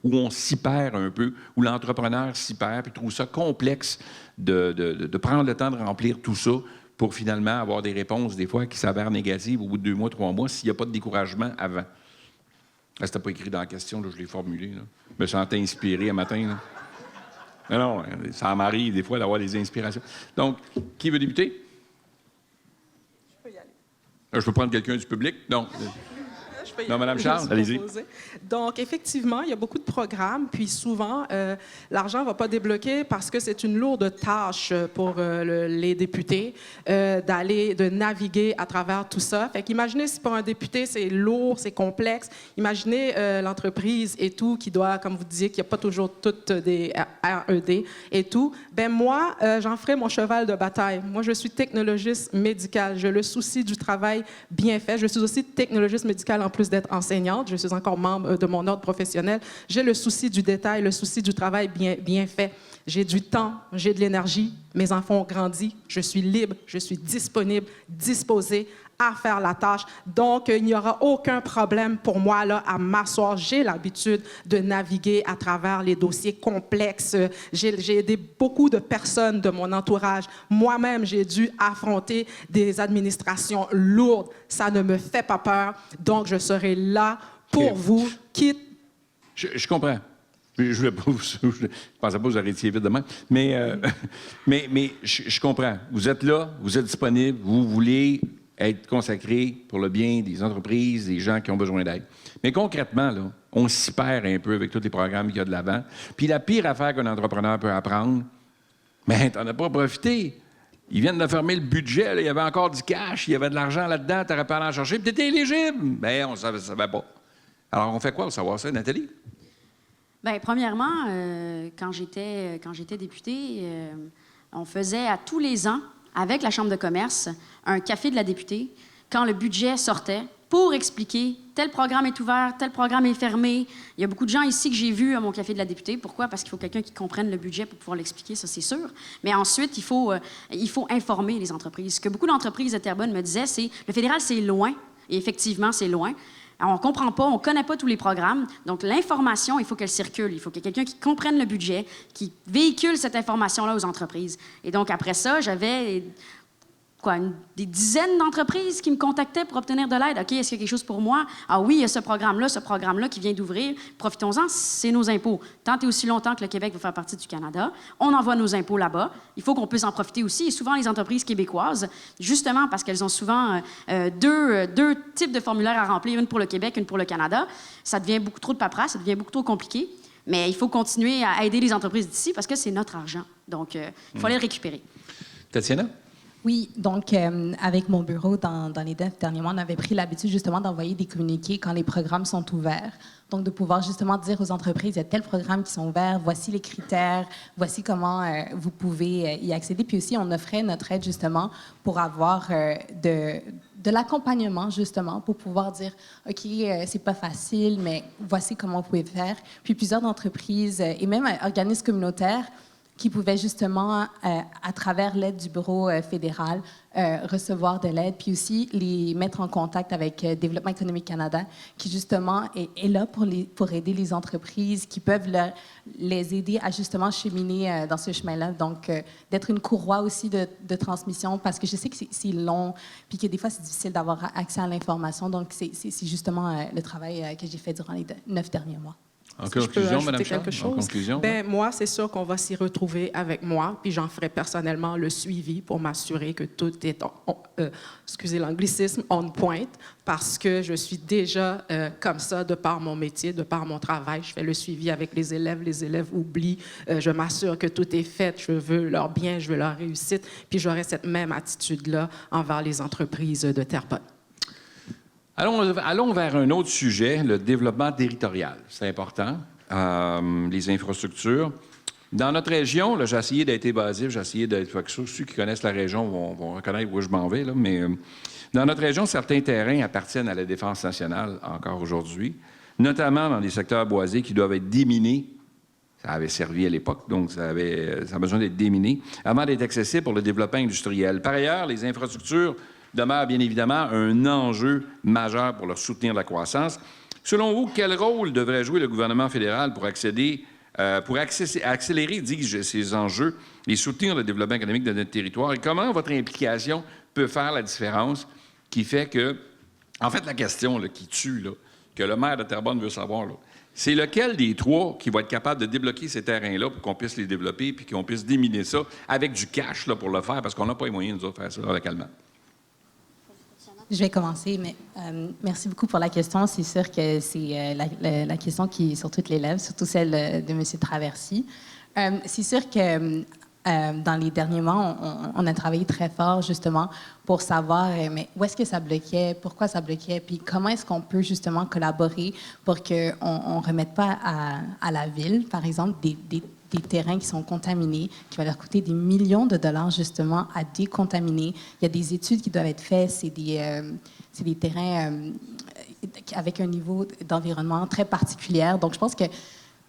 où on s'y perd un peu, où l'entrepreneur s'y perd, puis trouve ça complexe de prendre le temps de remplir tout ça pour finalement avoir des réponses, des fois, qui s'avèrent négatives au bout de 2 mois, 3 mois, s'il n'y a pas de découragement avant. Là, c'était pas écrit dans la question, là, je l'ai formulé. Là. Je me sentais inspiré un matin. Là. Non, ça m'arrive des fois d'avoir des inspirations. Donc, qui veut débuter? Je peux y aller. Je peux prendre quelqu'un du public? Non. Je peux y Non, aller. Mme Charles, Je allez-y. proposer. Donc, effectivement, il y a beaucoup de programmes, puis souvent, l'argent ne va pas débloquer parce que c'est une lourde tâche pour les députés de naviguer à travers tout ça. Fait qu'imaginez si pour un député, c'est lourd, c'est complexe. Imaginez l'entreprise et tout qui doit, comme vous disiez, qu'il n'y a pas toujours toutes des RED et tout. Ben moi, j'en ferai mon cheval de bataille. Moi, je suis technologiste médicale. J'ai le souci du travail bien fait. Je suis aussi technologiste médicale en plus d'être enseignante. Je suis encore membre de mon ordre professionnel. J'ai le souci du détail, le souci du travail bien fait. J'ai du temps, j'ai de l'énergie. Mes enfants ont grandi. Je suis libre, je suis disponible, disposée à faire la tâche. Donc, il n'y aura aucun problème pour moi là, à m'asseoir. J'ai l'habitude de naviguer à travers les dossiers complexes. J'ai aidé beaucoup de personnes de mon entourage. Moi-même, j'ai dû affronter des administrations lourdes. Ça ne me fait pas peur. Donc, je serai là pour vous, quitte... Je comprends. Je ne pensais pas que vous arrêtiez vite demain. Mais je comprends. Vous êtes là, vous êtes disponible, vous voulez être consacré pour le bien des entreprises, des gens qui ont besoin d'aide. Mais concrètement, là, on s'y perd un peu avec tous les programmes qu'il y a de l'avant. Puis la pire affaire qu'un entrepreneur peut apprendre, mais t'en as pas profité. Ils viennent de fermer le budget, là, il y avait encore du cash, il y avait de l'argent là-dedans, tu n'aurais pas à en chercher, puis tu étais éligible. Bien, on ne savait pas. Alors, on fait quoi pour savoir ça, Nathalie? Bien, premièrement, quand j'étais députée, on faisait à tous les ans, avec la Chambre de commerce, un café de la députée, quand le budget sortait, pour expliquer tel programme est ouvert, tel programme est fermé. Il y a beaucoup de gens ici que j'ai vus à mon café de la députée. Pourquoi? Parce qu'il faut quelqu'un qui comprenne le budget pour pouvoir l'expliquer, ça c'est sûr. Mais ensuite, il faut informer les entreprises. Ce que beaucoup d'entreprises de Terrebonne me disaient, c'est le fédéral, c'est loin. Et effectivement, c'est loin. Alors, on ne comprend pas, on ne connaît pas tous les programmes. Donc, l'information, il faut qu'elle circule. Il faut qu'il y ait quelqu'un qui comprenne le budget, qui véhicule cette information-là aux entreprises. Et donc, après ça, j'avais des dizaines d'entreprises qui me contactaient pour obtenir de l'aide. OK, est-ce qu'il y a quelque chose pour moi? Ah oui, il y a ce programme-là qui vient d'ouvrir. Profitons-en, c'est nos impôts. Tant et aussi longtemps que le Québec va faire partie du Canada, on envoie nos impôts là-bas. Il faut qu'on puisse en profiter aussi. Et souvent, les entreprises québécoises, justement parce qu'elles ont souvent deux types de formulaires à remplir, une pour le Québec, une pour le Canada, ça devient beaucoup trop de paperasse, ça devient beaucoup trop compliqué. Mais il faut continuer à aider les entreprises d'ici parce que c'est notre argent. Donc, il faut aller le récupérer. Tatiana? Oui, donc avec mon bureau, dans les 9 derniers mois, on avait pris l'habitude justement d'envoyer des communiqués quand les programmes sont ouverts. Donc, de pouvoir justement dire aux entreprises, il y a tel programme qui sont ouverts, voici les critères, voici comment vous pouvez y accéder. Puis aussi, on offrait notre aide justement pour avoir de l'accompagnement, justement, pour pouvoir dire, OK, c'est pas facile, mais voici comment vous pouvez faire. Puis plusieurs entreprises et même organismes communautaires qui pouvaient justement, à travers l'aide du bureau fédéral, recevoir de l'aide, puis aussi les mettre en contact avec Développement économique Canada, qui justement est là pour aider les entreprises, qui peuvent les aider à justement cheminer dans ce chemin-là. Donc, d'être une courroie aussi de transmission, parce que je sais que c'est long, puis que des fois, c'est difficile d'avoir accès à l'information. Donc, c'est justement le travail que j'ai fait durant les 9 derniers mois. En Est-ce que conclusion, je peux Mme ajouter Charles? quelque En chose? conclusion? Ben, moi, c'est sûr qu'on va s'y retrouver avec moi, puis j'en ferai personnellement le suivi pour m'assurer que tout est, excusez l'anglicisme, on point, parce que je suis déjà comme ça, de par mon métier, de par mon travail. Je fais le suivi avec les élèves oublient, je m'assure que tout est fait, je veux leur bien, je veux leur réussite, puis j'aurai cette même attitude-là envers les entreprises de Terrebonne. Allons vers un autre sujet, le développement territorial. C'est important. Les infrastructures. Dans notre région, là, j'ai essayé d'être évasif, j'ai essayé d'être... Ceux qui connaissent la région vont reconnaître où je m'en vais, là, mais dans notre région, certains terrains appartiennent à la Défense nationale encore aujourd'hui, notamment dans des secteurs boisés qui doivent être déminés Ça avait servi à l'époque, donc ça a besoin d'être déminé avant d'être accessible pour le développement industriel. Par ailleurs, les infrastructures demeurent bien évidemment un enjeu majeur pour leur soutenir la croissance. Selon vous, quel rôle devrait jouer le gouvernement fédéral pour accélérer, dis-je, ces enjeux et soutenir le développement économique de notre territoire? Et comment votre implication peut faire la différence qui fait que... En fait, la question là, qui tue, là, que le maire de Terrebonne veut savoir, là, c'est lequel des trois qui va être capable de débloquer ces terrains-là pour qu'on puisse les développer puis qu'on puisse déminer ça avec du cash là, pour le faire, parce qu'on n'a pas les moyens, nous autres, de faire ça localement. Je vais commencer, mais merci beaucoup pour la question. C'est sûr que c'est la question qui est sur toutes les lèvres, surtout celle de M. Traversy. C'est sûr que dans les derniers mois, on a travaillé très fort justement pour savoir mais où est-ce que ça bloquait, pourquoi ça bloquait, puis comment est-ce qu'on peut justement collaborer pour qu'on ne remette pas à la ville, par exemple, des terrains qui sont contaminés, qui va leur coûter des millions de dollars justement à décontaminer. Il y a des études qui doivent être faites, c'est des terrains avec un niveau d'environnement très particulier. Donc, je pense que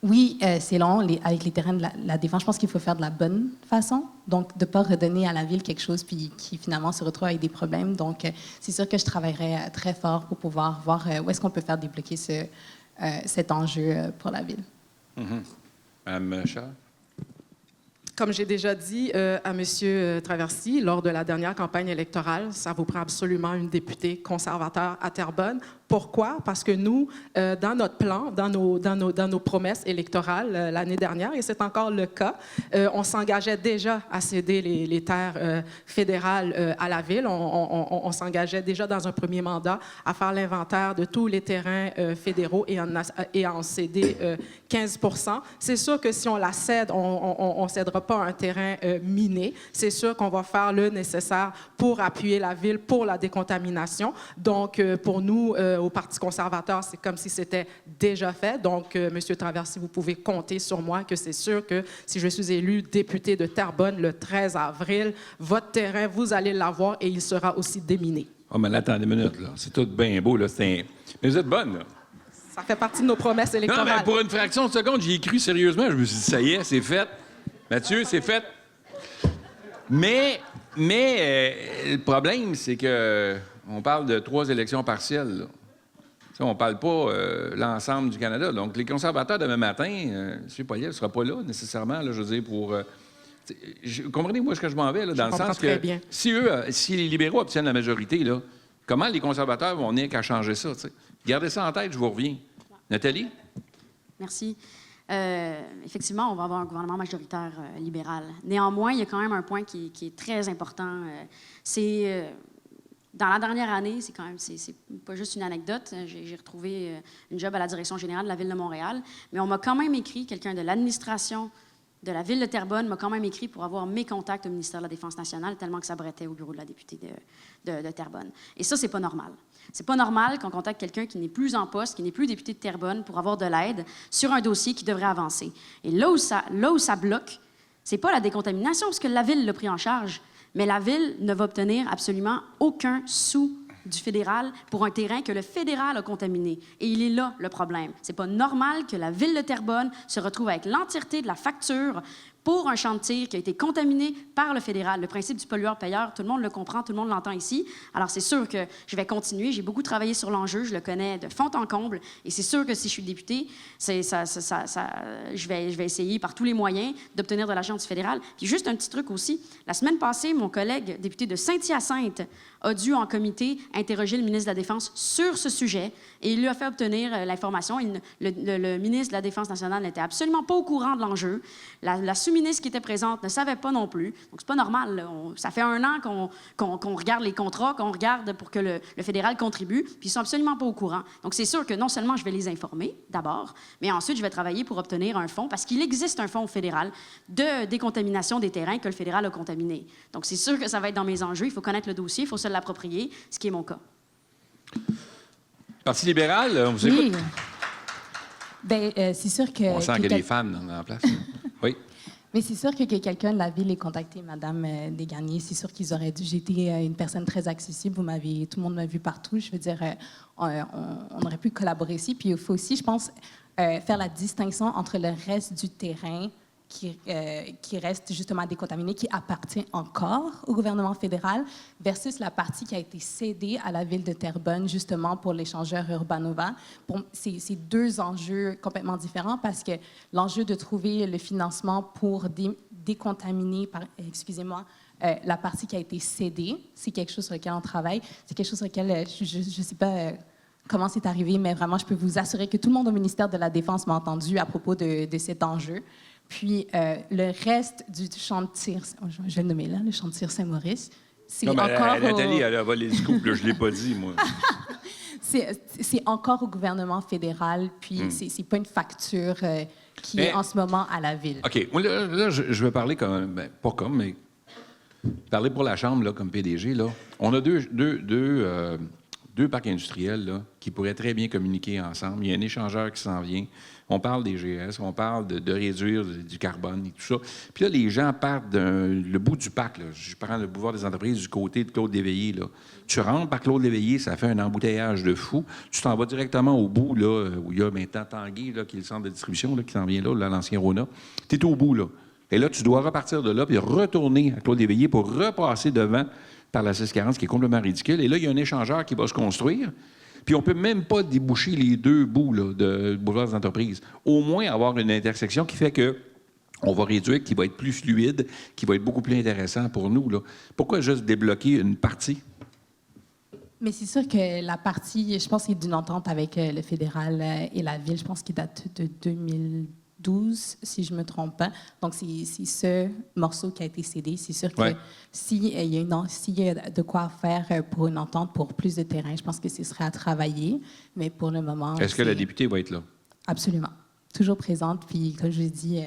oui, c'est long avec les terrains de la défense. Je pense qu'il faut faire de la bonne façon, donc de ne pas redonner à la ville quelque chose puis qui finalement se retrouve avec des problèmes. Donc, c'est sûr que je travaillerai très fort pour pouvoir voir où est-ce qu'on peut faire débloquer cet enjeu pour la ville. Mm-hmm. Mme Charles? Comme j'ai déjà dit à M. Traversy lors de la dernière campagne électorale, ça vous prend absolument une députée conservateur à Terrebonne. Pourquoi? Parce que nous, dans notre plan, dans nos promesses électorales l'année dernière, et c'est encore le cas, on s'engageait déjà à céder les terres fédérales à la ville. On s'engageait déjà dans un premier mandat à faire l'inventaire de tous les terrains fédéraux et à en céder 15 %. C'est sûr que si on la cède, on ne cédera pas un terrain miné. C'est sûr qu'on va faire le nécessaire pour appuyer la ville pour la décontamination. Donc, pour nous, au Parti conservateur, c'est comme si c'était déjà fait. Donc, M. Traversy, vous pouvez compter sur moi que c'est sûr que si je suis élu député de Terrebonne le 13 avril, votre terrain, vous allez l'avoir et il sera aussi déminé. Oh, mais là, attendez une minute, là. C'est tout bien beau, là. Mais vous êtes bonne, là. Ça fait partie de nos promesses électorales. Non, mais pour une fraction de seconde, j'y ai cru sérieusement. Je me suis dit, ça y est, c'est fait. Mathieu, c'est fait. Mais le problème, c'est que on parle de 3 élections partielles, là. Ça, on ne parle pas l'ensemble du Canada. Donc, les conservateurs, demain matin, M. Poilievre ne sera pas là, nécessairement, là, je veux dire, pour... comprenez-moi ce que je m'en vais, là, dans le sens que bien. si les libéraux obtiennent la majorité, là, comment les conservateurs vont venir qu'à changer ça, tu sais? Gardez ça en tête, je vous reviens. Nathalie? Merci. Effectivement, on va avoir un gouvernement majoritaire libéral. Néanmoins, il y a quand même un point qui est très important. C'est... dans la dernière année, c'est pas juste une anecdote. J'ai retrouvé une job à la direction générale de la Ville de Montréal, mais on m'a quand même écrit, quelqu'un de l'administration de la Ville de Terrebonne m'a quand même écrit pour avoir mes contacts au ministère de la Défense nationale, tellement que ça brettait au bureau de la députée de Terrebonne. Et ça, c'est pas normal. C'est pas normal qu'on contacte quelqu'un qui n'est plus en poste, qui n'est plus député de Terrebonne pour avoir de l'aide sur un dossier qui devrait avancer. Et là où ça bloque, c'est pas la décontamination, parce que la Ville l'a pris en charge. Mais la Ville ne va obtenir absolument aucun sou du fédéral pour un terrain que le fédéral a contaminé. Et il est là, le problème. C'est pas normal que la Ville de Terrebonne se retrouve avec l'entièreté de la facture pour un champ de tir qui a été contaminé par le fédéral. Le principe du pollueur-payeur, tout le monde le comprend, tout le monde l'entend ici. Alors, c'est sûr que je vais continuer. J'ai beaucoup travaillé sur l'enjeu, je le connais de fond en comble. Et c'est sûr que si je suis députée, je vais essayer par tous les moyens d'obtenir de l'argent du fédéral. Puis juste un petit truc aussi. La semaine passée, mon collègue député de Saint-Hyacinthe a dû, en comité, interroger le ministre de la Défense sur ce sujet. Et il lui a fait obtenir l'information. Le ministre de la Défense nationale n'était absolument pas au courant de l'enjeu. La sous-ministre qui était présente ne savait pas non plus. Donc, c'est pas normal. Là. Ça fait 1 an qu'on regarde les contrats, qu'on regarde pour que le fédéral contribue, puis ils sont absolument pas au courant. Donc, c'est sûr que non seulement je vais les informer, d'abord, mais ensuite, je vais travailler pour obtenir un fonds, parce qu'il existe un fonds fédéral de décontamination des terrains que le fédéral a contaminés. Donc, c'est sûr que ça va être dans mes enjeux. Il faut connaître le dossier, il faut se l'approprier, ce qui est mon cas. Parti libéral, on vous écoute. Oui. Bien, c'est sûr que... On sent qu'il y a des femmes en place. Oui. Mais c'est sûr que quelqu'un de la ville ait contacté Mme Desgagnés. C'est sûr qu'ils auraient dû. J'étais une personne très accessible. Tout le monde m'a vu partout. Je veux dire, on aurait pu collaborer ici. Puis il faut aussi, je pense, faire la distinction entre le reste du terrain qui reste justement décontaminé, qui appartient encore au gouvernement fédéral, versus la partie qui a été cédée à la ville de Terrebonne, justement pour l'échangeur Urbanova. C'est deux enjeux complètement différents parce que l'enjeu de trouver le financement pour décontaminer, la partie qui a été cédée, c'est quelque chose sur lequel on travaille. C'est quelque chose sur lequel je ne sais pas comment c'est arrivé, mais vraiment, je peux vous assurer que tout le monde au ministère de la Défense m'a entendu à propos de cet enjeu. Puis le reste du champ de tir, je vais le nommer là, le champ de tir Saint-Maurice, c'est Non, mais encore... Nathalie, elle a volé le scoop, là, je ne l'ai pas dit, moi. C'est encore au gouvernement fédéral, puis c'est pas une facture qui est en ce moment à la ville. OK. Moi, là, je vais parler comme... Ben, pas comme, mais... Parler pour la Chambre, là, comme PDG, là. On a deux parcs industriels là, qui pourraient très bien communiquer ensemble. Il y a un échangeur qui s'en vient. On parle des GS, on parle de réduire du carbone et tout ça. Puis là, les gens partent le bout du parc. Là. Je prends le boulevard des entreprises du côté de Claude Léveillé. Là. Tu rentres par Claude Léveillé, ça fait un embouteillage de fou. Tu t'en vas directement au bout, là, où il y a maintenant Tanguay, là, qui est le centre de distribution, là, qui s'en vient là l'ancien Rona. Tu es au bout, là. Et là, tu dois repartir de là puis retourner à Claude Léveillé pour repasser devant par la 640, ce qui est complètement ridicule. Et là, il y a un échangeur qui va se construire. Puis on ne peut même pas déboucher les deux bouts là, de boulevard des entreprises. Au moins avoir une intersection qui fait que on va réduire, qui va être plus fluide, qui va être beaucoup plus intéressant pour nous. Là. Pourquoi juste débloquer une partie? Mais c'est sûr que la partie, je pense, c'est d'une entente avec le fédéral et la ville, je pense qu'il date de 2012, si je ne me trompe pas. Donc, c'est ce morceau qui a été cédé. C'est sûr que s'il y a de quoi faire pour une entente pour plus de terrain, je pense que ce serait à travailler. Mais pour le moment... Est-ce que la députée va être là? Absolument. Toujours présente. Puis, comme je vous ai dit,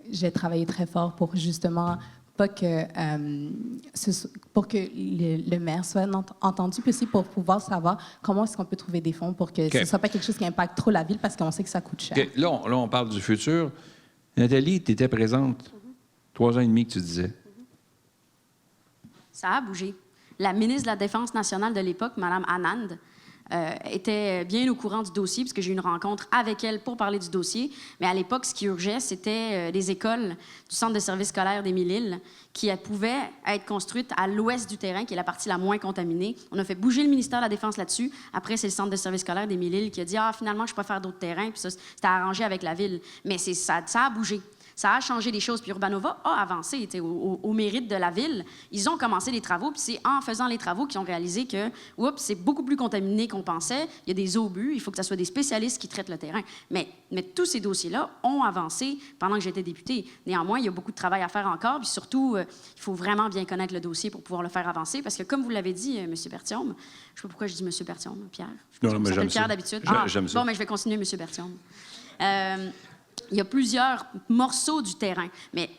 j'ai travaillé très fort pour justement... pour que le maire soit entendu, puis aussi pour pouvoir savoir comment est-ce qu'on peut trouver des fonds pour que ce ne soit pas quelque chose qui impacte trop la ville, parce qu'on sait que ça coûte cher. Okay. Là, on parle du futur. Nathalie, tu étais présente 3 ans et demi que tu disais. Ça a bougé. La ministre de la Défense nationale de l'époque, Mme Anand, était bien au courant du dossier, puisque j'ai eu une rencontre avec elle pour parler du dossier. Mais à l'époque, ce qui urgeait, c'était des écoles du centre de service scolaire d'Émile-Île qui pouvaient être construites à l'ouest du terrain, qui est la partie la moins contaminée. On a fait bouger le ministère de la Défense là-dessus. Après, c'est le centre de service scolaire d'Émile-Île qui a dit « Ah, finalement, je peux faire d'autres terrains. » Puis ça, c'était arrangé avec la ville. Mais ça a bougé. Ça a changé des choses. Puis Urbanova a avancé au mérite de la ville. Ils ont commencé les travaux, puis c'est en faisant les travaux qu'ils ont réalisé que, oups, c'est beaucoup plus contaminé qu'on pensait. Il y a des obus, il faut que ce soit des spécialistes qui traitent le terrain. Mais tous ces dossiers-là ont avancé pendant que j'étais députée. Néanmoins, il y a beaucoup de travail à faire encore, puis surtout, il faut vraiment bien connaître le dossier pour pouvoir le faire avancer, parce que comme vous l'avez dit, M. Berthiaume, je ne sais pas pourquoi je dis M. Berthiaume, Pierre. Non, mais j'aime Pierre ça. d'habitude. J'aime ça. Bon, mais je vais continuer, M. Berthiaume. Il y a plusieurs morceaux du terrain. Mais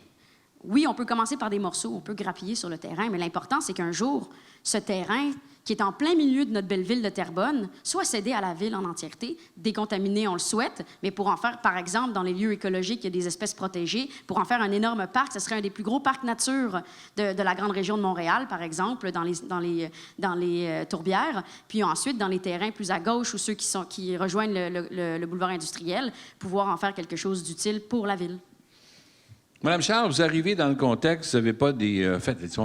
oui, on peut commencer par des morceaux, on peut grappiller sur le terrain, mais l'important, c'est qu'un jour, ce terrain, qui est en plein milieu de notre belle ville de Terrebonne, soit cédé à la ville en entièreté, décontaminé, on le souhaite, mais pour en faire, par exemple, dans les lieux écologiques, il y a des espèces protégées, pour en faire un énorme parc, ce serait un des plus gros parcs nature de la grande région de Montréal, par exemple, dans les tourbières, puis ensuite, dans les terrains plus à gauche ou ceux qui rejoignent le boulevard industriel, pouvoir en faire quelque chose d'utile pour la ville. Madame Charles, vous arrivez dans le contexte, vous n'avez pas des...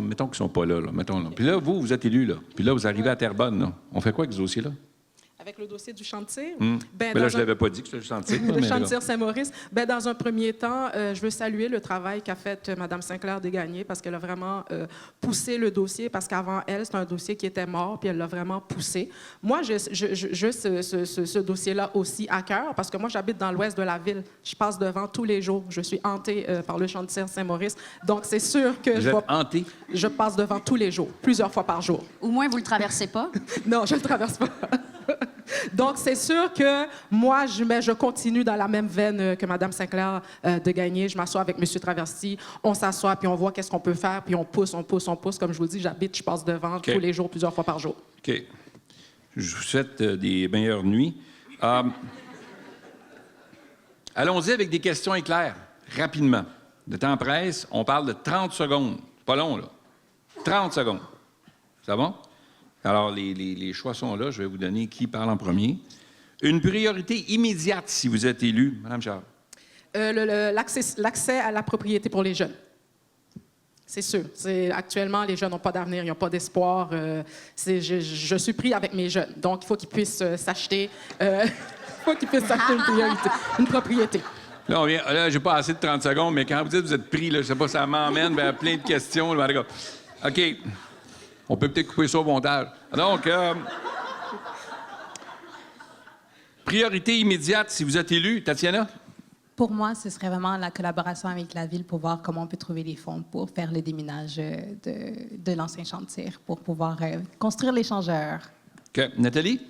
mettons qu'ils ne sont pas là, mettons là. Puis là, vous êtes élu, là. Puis là, vous arrivez à Terrebonne, là. On fait quoi avec ce dossier-là? Avec le dossier du champ de tir? Mais là, je ne l'avais pas dit que c'était le champ de tir. Le champ de tir Saint-Maurice. Bien, dans un premier temps, je veux saluer le travail qu'a fait Mme Sinclair-Desgagnés parce qu'elle a vraiment poussé le dossier, parce qu'avant elle, c'était un dossier qui était mort, puis elle l'a vraiment poussé. Moi, j'ai ce dossier-là aussi à cœur parce que moi, j'habite dans l'ouest de la ville. Je passe devant tous les jours. Je suis hantée par le champ de tir Saint-Maurice. Donc, c'est sûr que Vous êtes hantée? Je passe devant tous les jours, plusieurs fois par jour. Au moins, vous ne le traversez pas. Non, je ne le traverse pas. Donc, c'est sûr que moi, je continue dans la même veine que Mme Sinclair-Desgagnés. Je m'assois avec M. Traversy, on s'assoit, puis on voit qu'est-ce qu'on peut faire, puis on pousse. Comme je vous dis, j'habite, je passe devant tous les jours, plusieurs fois par jour. OK. Je vous souhaite des meilleures nuits. Allons-y avec des questions éclairs, rapidement. Le temps presse, on parle de 30 secondes. Pas long, là. 30 secondes. Ça va? Alors, les choix sont là. Je vais vous donner qui parle en premier. Une priorité immédiate si vous êtes élu, Mme Charles. L'accès à la propriété pour les jeunes. C'est sûr. Actuellement, les jeunes n'ont pas d'avenir, ils n'ont pas d'espoir. Je suis pris avec mes jeunes. Donc, il faut qu'ils puissent s'acheter. Il faut qu'ils puissent s'acheter une propriété. Là, j'ai pas assez de 30 secondes, mais quand vous dites que vous êtes pris, là, je sais pas, ça m'emmène vers plein de questions. Là, OK. On peut peut-être couper ça au montage. Donc, priorité immédiate si vous êtes élu, Tatiana? Pour moi, ce serait vraiment la collaboration avec la ville pour voir comment on peut trouver les fonds pour faire le déminage de l'ancien champ de tir, pour pouvoir construire l'échangeur. OK. Nathalie?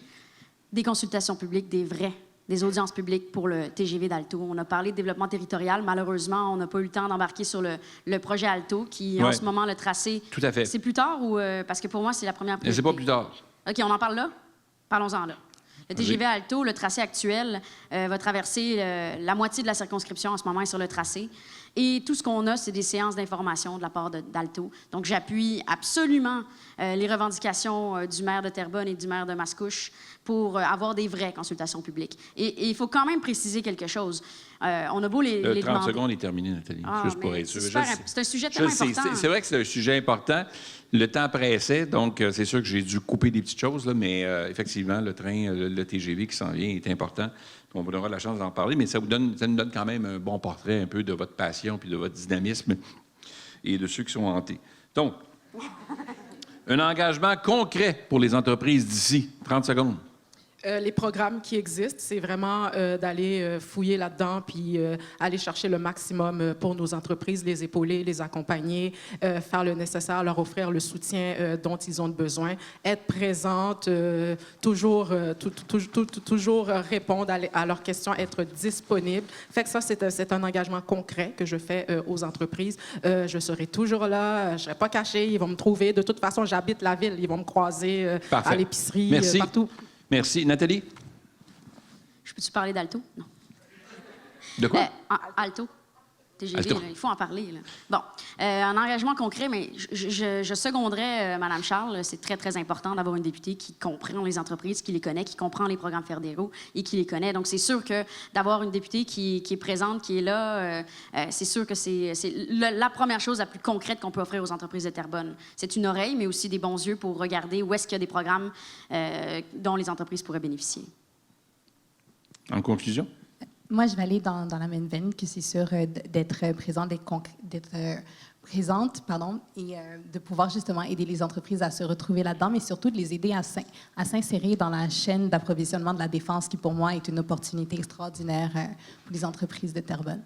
Des consultations publiques, des audiences publiques pour le TGV d'Alto. On a parlé de développement territorial. Malheureusement, on n'a pas eu le temps d'embarquer sur le projet Alto, qui, en ce moment, le tracé... Tout à fait. C'est plus tard ou... parce que pour moi, c'est la première priorité. C'est pas plus tard. OK, on en parle là? Parlons-en là. Le TGV Alto, le tracé actuel, va traverser la moitié de la circonscription en ce moment est sur le tracé. Et tout ce qu'on a, c'est des séances d'information de la part d'Alto. Donc, j'appuie absolument les revendications du maire de Terrebonne et du maire de Mascouche pour avoir des vraies consultations publiques. Et il faut quand même préciser quelque chose. On a beau les 30 demander. secondes est terminé, Nathalie. Juste pour être sûr. C'est un sujet tellement important. C'est vrai que c'est un sujet important. Le temps pressait, donc c'est sûr que j'ai dû couper des petites choses, là, mais effectivement, le train, le TGV qui s'en vient est important. On vous donnera la chance d'en parler, mais ça nous donne quand même un bon portrait un peu de votre passion puis de votre dynamisme et de ceux qui sont hantés. Donc, un engagement concret pour les entreprises d'ici. 30 secondes. Les programmes qui existent, c'est vraiment d'aller fouiller là-dedans puis aller chercher le maximum pour nos entreprises, les épauler, les accompagner, faire le nécessaire, leur offrir le soutien dont ils ont besoin, être présente, toujours répondre à leurs questions, être disponible. Fait que ça, c'est un engagement concret que je fais aux entreprises. Je serai toujours là, je ne serai pas cachée, ils vont me trouver. De toute façon, j'habite la ville, ils vont me croiser à l'épicerie, partout. Merci. Nathalie? Je peux-tu parler d'Alto? Non. De quoi? Alto. TGV, Alto. là, il faut en parler. Là. Bon, un engagement concret, mais je seconderais Mme Charles. C'est très, très important d'avoir une députée qui comprend les entreprises, qui les connaît, qui comprend les programmes fédéraux et qui les connaît. Donc, c'est sûr que d'avoir une députée qui est présente, qui est là, c'est sûr que c'est la première chose la plus concrète qu'on peut offrir aux entreprises de Terrebonne. C'est une oreille, mais aussi des bons yeux pour regarder où est-ce qu'il y a des programmes dont les entreprises pourraient bénéficier. En conclusion? Moi, je vais aller dans la même veine que c'est sûr d'être présente, présente, et de pouvoir justement aider les entreprises à se retrouver là-dedans, mais surtout de les aider à s'insérer dans la chaîne d'approvisionnement de la défense, qui pour moi est une opportunité extraordinaire pour les entreprises de Terrebonne.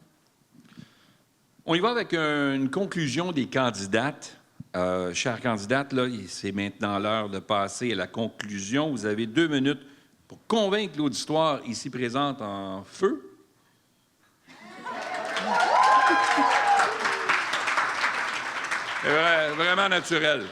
On y va avec une conclusion des candidates. Chères candidates, là, c'est maintenant l'heure de passer à la conclusion. Vous avez 2 minutes pour convaincre l'auditoire ici présente en feu. Vraiment naturel.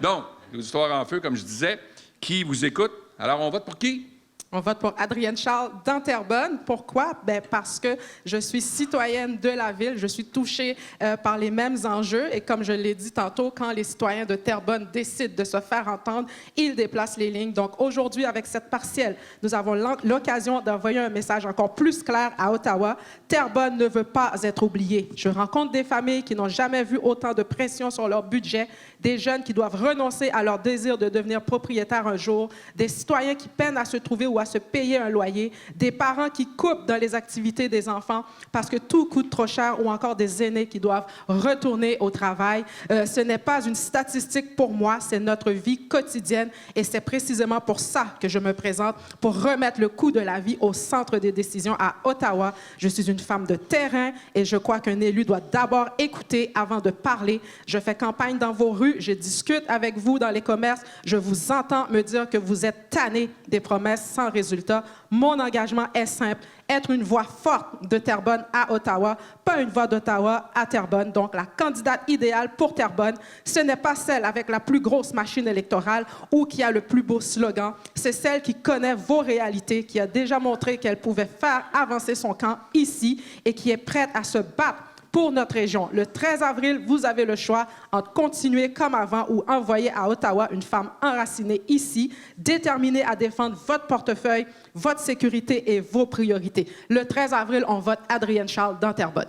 Donc, l'auditoire en feu, comme je disais, qui vous écoute? Alors, on vote pour qui? On vote pour Adrienne Charles dans Terrebonne. Pourquoi? Bien, parce que je suis citoyenne de la ville. Je suis touchée par les mêmes enjeux. Et comme je l'ai dit tantôt, quand les citoyens de Terrebonne décident de se faire entendre, ils déplacent les lignes. Donc aujourd'hui, avec cette partielle, nous avons l'occasion d'envoyer un message encore plus clair à Ottawa. Terrebonne ne veut pas être oubliée. Je rencontre des familles qui n'ont jamais vu autant de pression sur leur budget, des jeunes qui doivent renoncer à leur désir de devenir propriétaires un jour, des citoyens qui peinent à se trouver ou à se payer un loyer, des parents qui coupent dans les activités des enfants parce que tout coûte trop cher ou encore des aînés qui doivent retourner au travail. Ce n'est pas une statistique pour moi, c'est notre vie quotidienne et c'est précisément pour ça que je me présente, pour remettre le coût de la vie au centre des décisions à Ottawa. Je suis une femme de terrain et je crois qu'un élu doit d'abord écouter avant de parler. Je fais campagne dans vos rues, je discute avec vous dans les commerces, je vous entends me dire que vous êtes tannés des promesses sans résultat. Mon engagement est simple, être une voix forte de Terrebonne à Ottawa, pas une voix d'Ottawa à Terrebonne. Donc, la candidate idéale pour Terrebonne, ce n'est pas celle avec la plus grosse machine électorale ou qui a le plus beau slogan. C'est celle qui connaît vos réalités, qui a déjà montré qu'elle pouvait faire avancer son camp ici et qui est prête à se battre pour notre région. Le 13 avril, vous avez le choix entre continuer comme avant ou envoyer à Ottawa une femme enracinée ici, déterminée à défendre votre portefeuille, votre sécurité et vos priorités. Le 13 avril, on vote Adrienne Charles dans Terrebonne.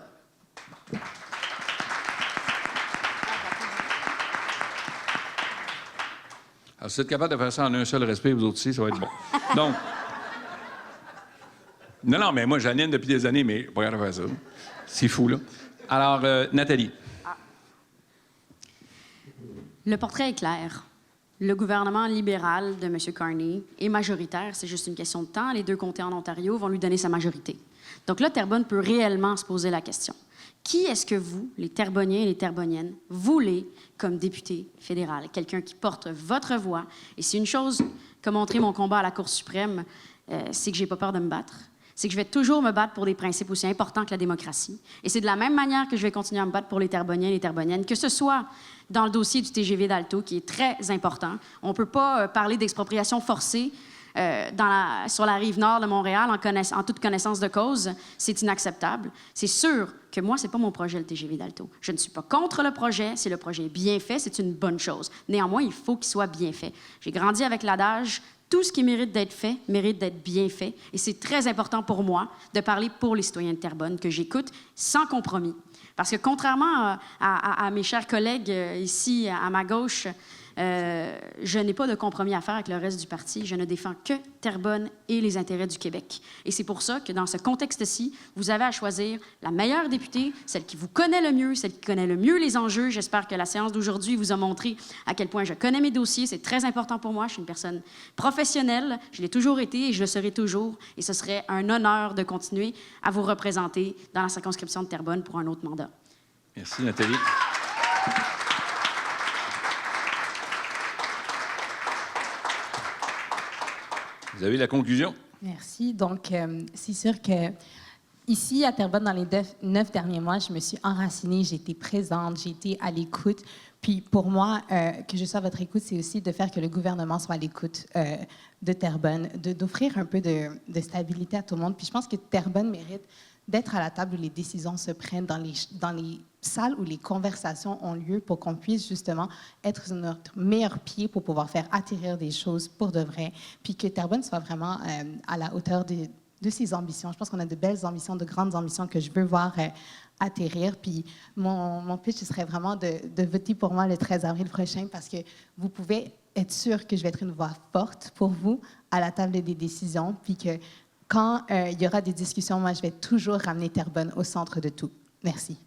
Alors, si vous êtes capable de faire ça en un seul respect, vous autres aussi, ça va être bon. Donc, non, mais moi, j'anime depuis des années, mais pas capable de faire ça. C'est fou, là. Alors, Nathalie. Le portrait est clair. Le gouvernement libéral de M. Carney est majoritaire. C'est juste une question de temps. Les 2 comtés en Ontario vont lui donner sa majorité. Donc là, Terrebonne peut réellement se poser la question. Qui est-ce que vous, les Terrebonniens et les Terrebonniennes, voulez comme député fédéral? Quelqu'un qui porte votre voix. Et c'est une chose qu'a montré mon combat à la Cour suprême, c'est que j'ai pas peur de me battre. C'est que je vais toujours me battre pour des principes aussi importants que la démocratie. Et c'est de la même manière que je vais continuer à me battre pour les Terrebonniens et les Terrebonniennes, que ce soit dans le dossier du TGV d'Alto, qui est très important. On ne peut pas parler d'expropriation forcée sur la rive nord de Montréal en toute connaissance de cause. C'est inacceptable. C'est sûr que moi, ce n'est pas mon projet, le TGV d'Alto. Je ne suis pas contre le projet. Si le projet est bien fait, c'est une bonne chose. Néanmoins, il faut qu'il soit bien fait. J'ai grandi avec l'adage « Tout ce qui mérite d'être fait mérite d'être bien fait ». Et c'est très important pour moi de parler pour les citoyens de Terrebonne, que j'écoute sans compromis. Parce que contrairement à mes chers collègues ici, à ma gauche, je n'ai pas de compromis à faire avec le reste du parti. Je ne défends que Terrebonne et les intérêts du Québec. Et c'est pour ça que dans ce contexte-ci, vous avez à choisir la meilleure députée, celle qui vous connaît le mieux, celle qui connaît le mieux les enjeux. J'espère que la séance d'aujourd'hui vous a montré à quel point je connais mes dossiers. C'est très important pour moi. Je suis une personne professionnelle. Je l'ai toujours été et je le serai toujours. Et ce serait un honneur de continuer à vous représenter dans la circonscription de Terrebonne pour un autre mandat. Merci, Nathalie. Vous avez la conclusion? Merci. Donc, c'est sûr que ici, à Terrebonne, dans les 9 derniers mois, je me suis enracinée, j'ai été présente, j'ai été à l'écoute. Puis pour moi, que je sois à votre écoute, c'est aussi de faire que le gouvernement soit à l'écoute de Terrebonne, d'offrir un peu de stabilité à tout le monde. Puis je pense que Terrebonne mérite d'être à la table où les décisions se prennent, dans les salles où les conversations ont lieu pour qu'on puisse justement être sur notre meilleur pied pour pouvoir faire atterrir des choses pour de vrai, puis que Terrebonne soit vraiment à la hauteur de ses ambitions. Je pense qu'on a de belles ambitions, de grandes ambitions que je veux voir atterrir. Puis mon pitch, ce serait vraiment de voter pour moi le 13 avril prochain parce que vous pouvez être sûr que je vais être une voix forte pour vous à la table des décisions, puis que quand il y aura des discussions, moi, je vais toujours ramener Terrebonne au centre de tout. Merci.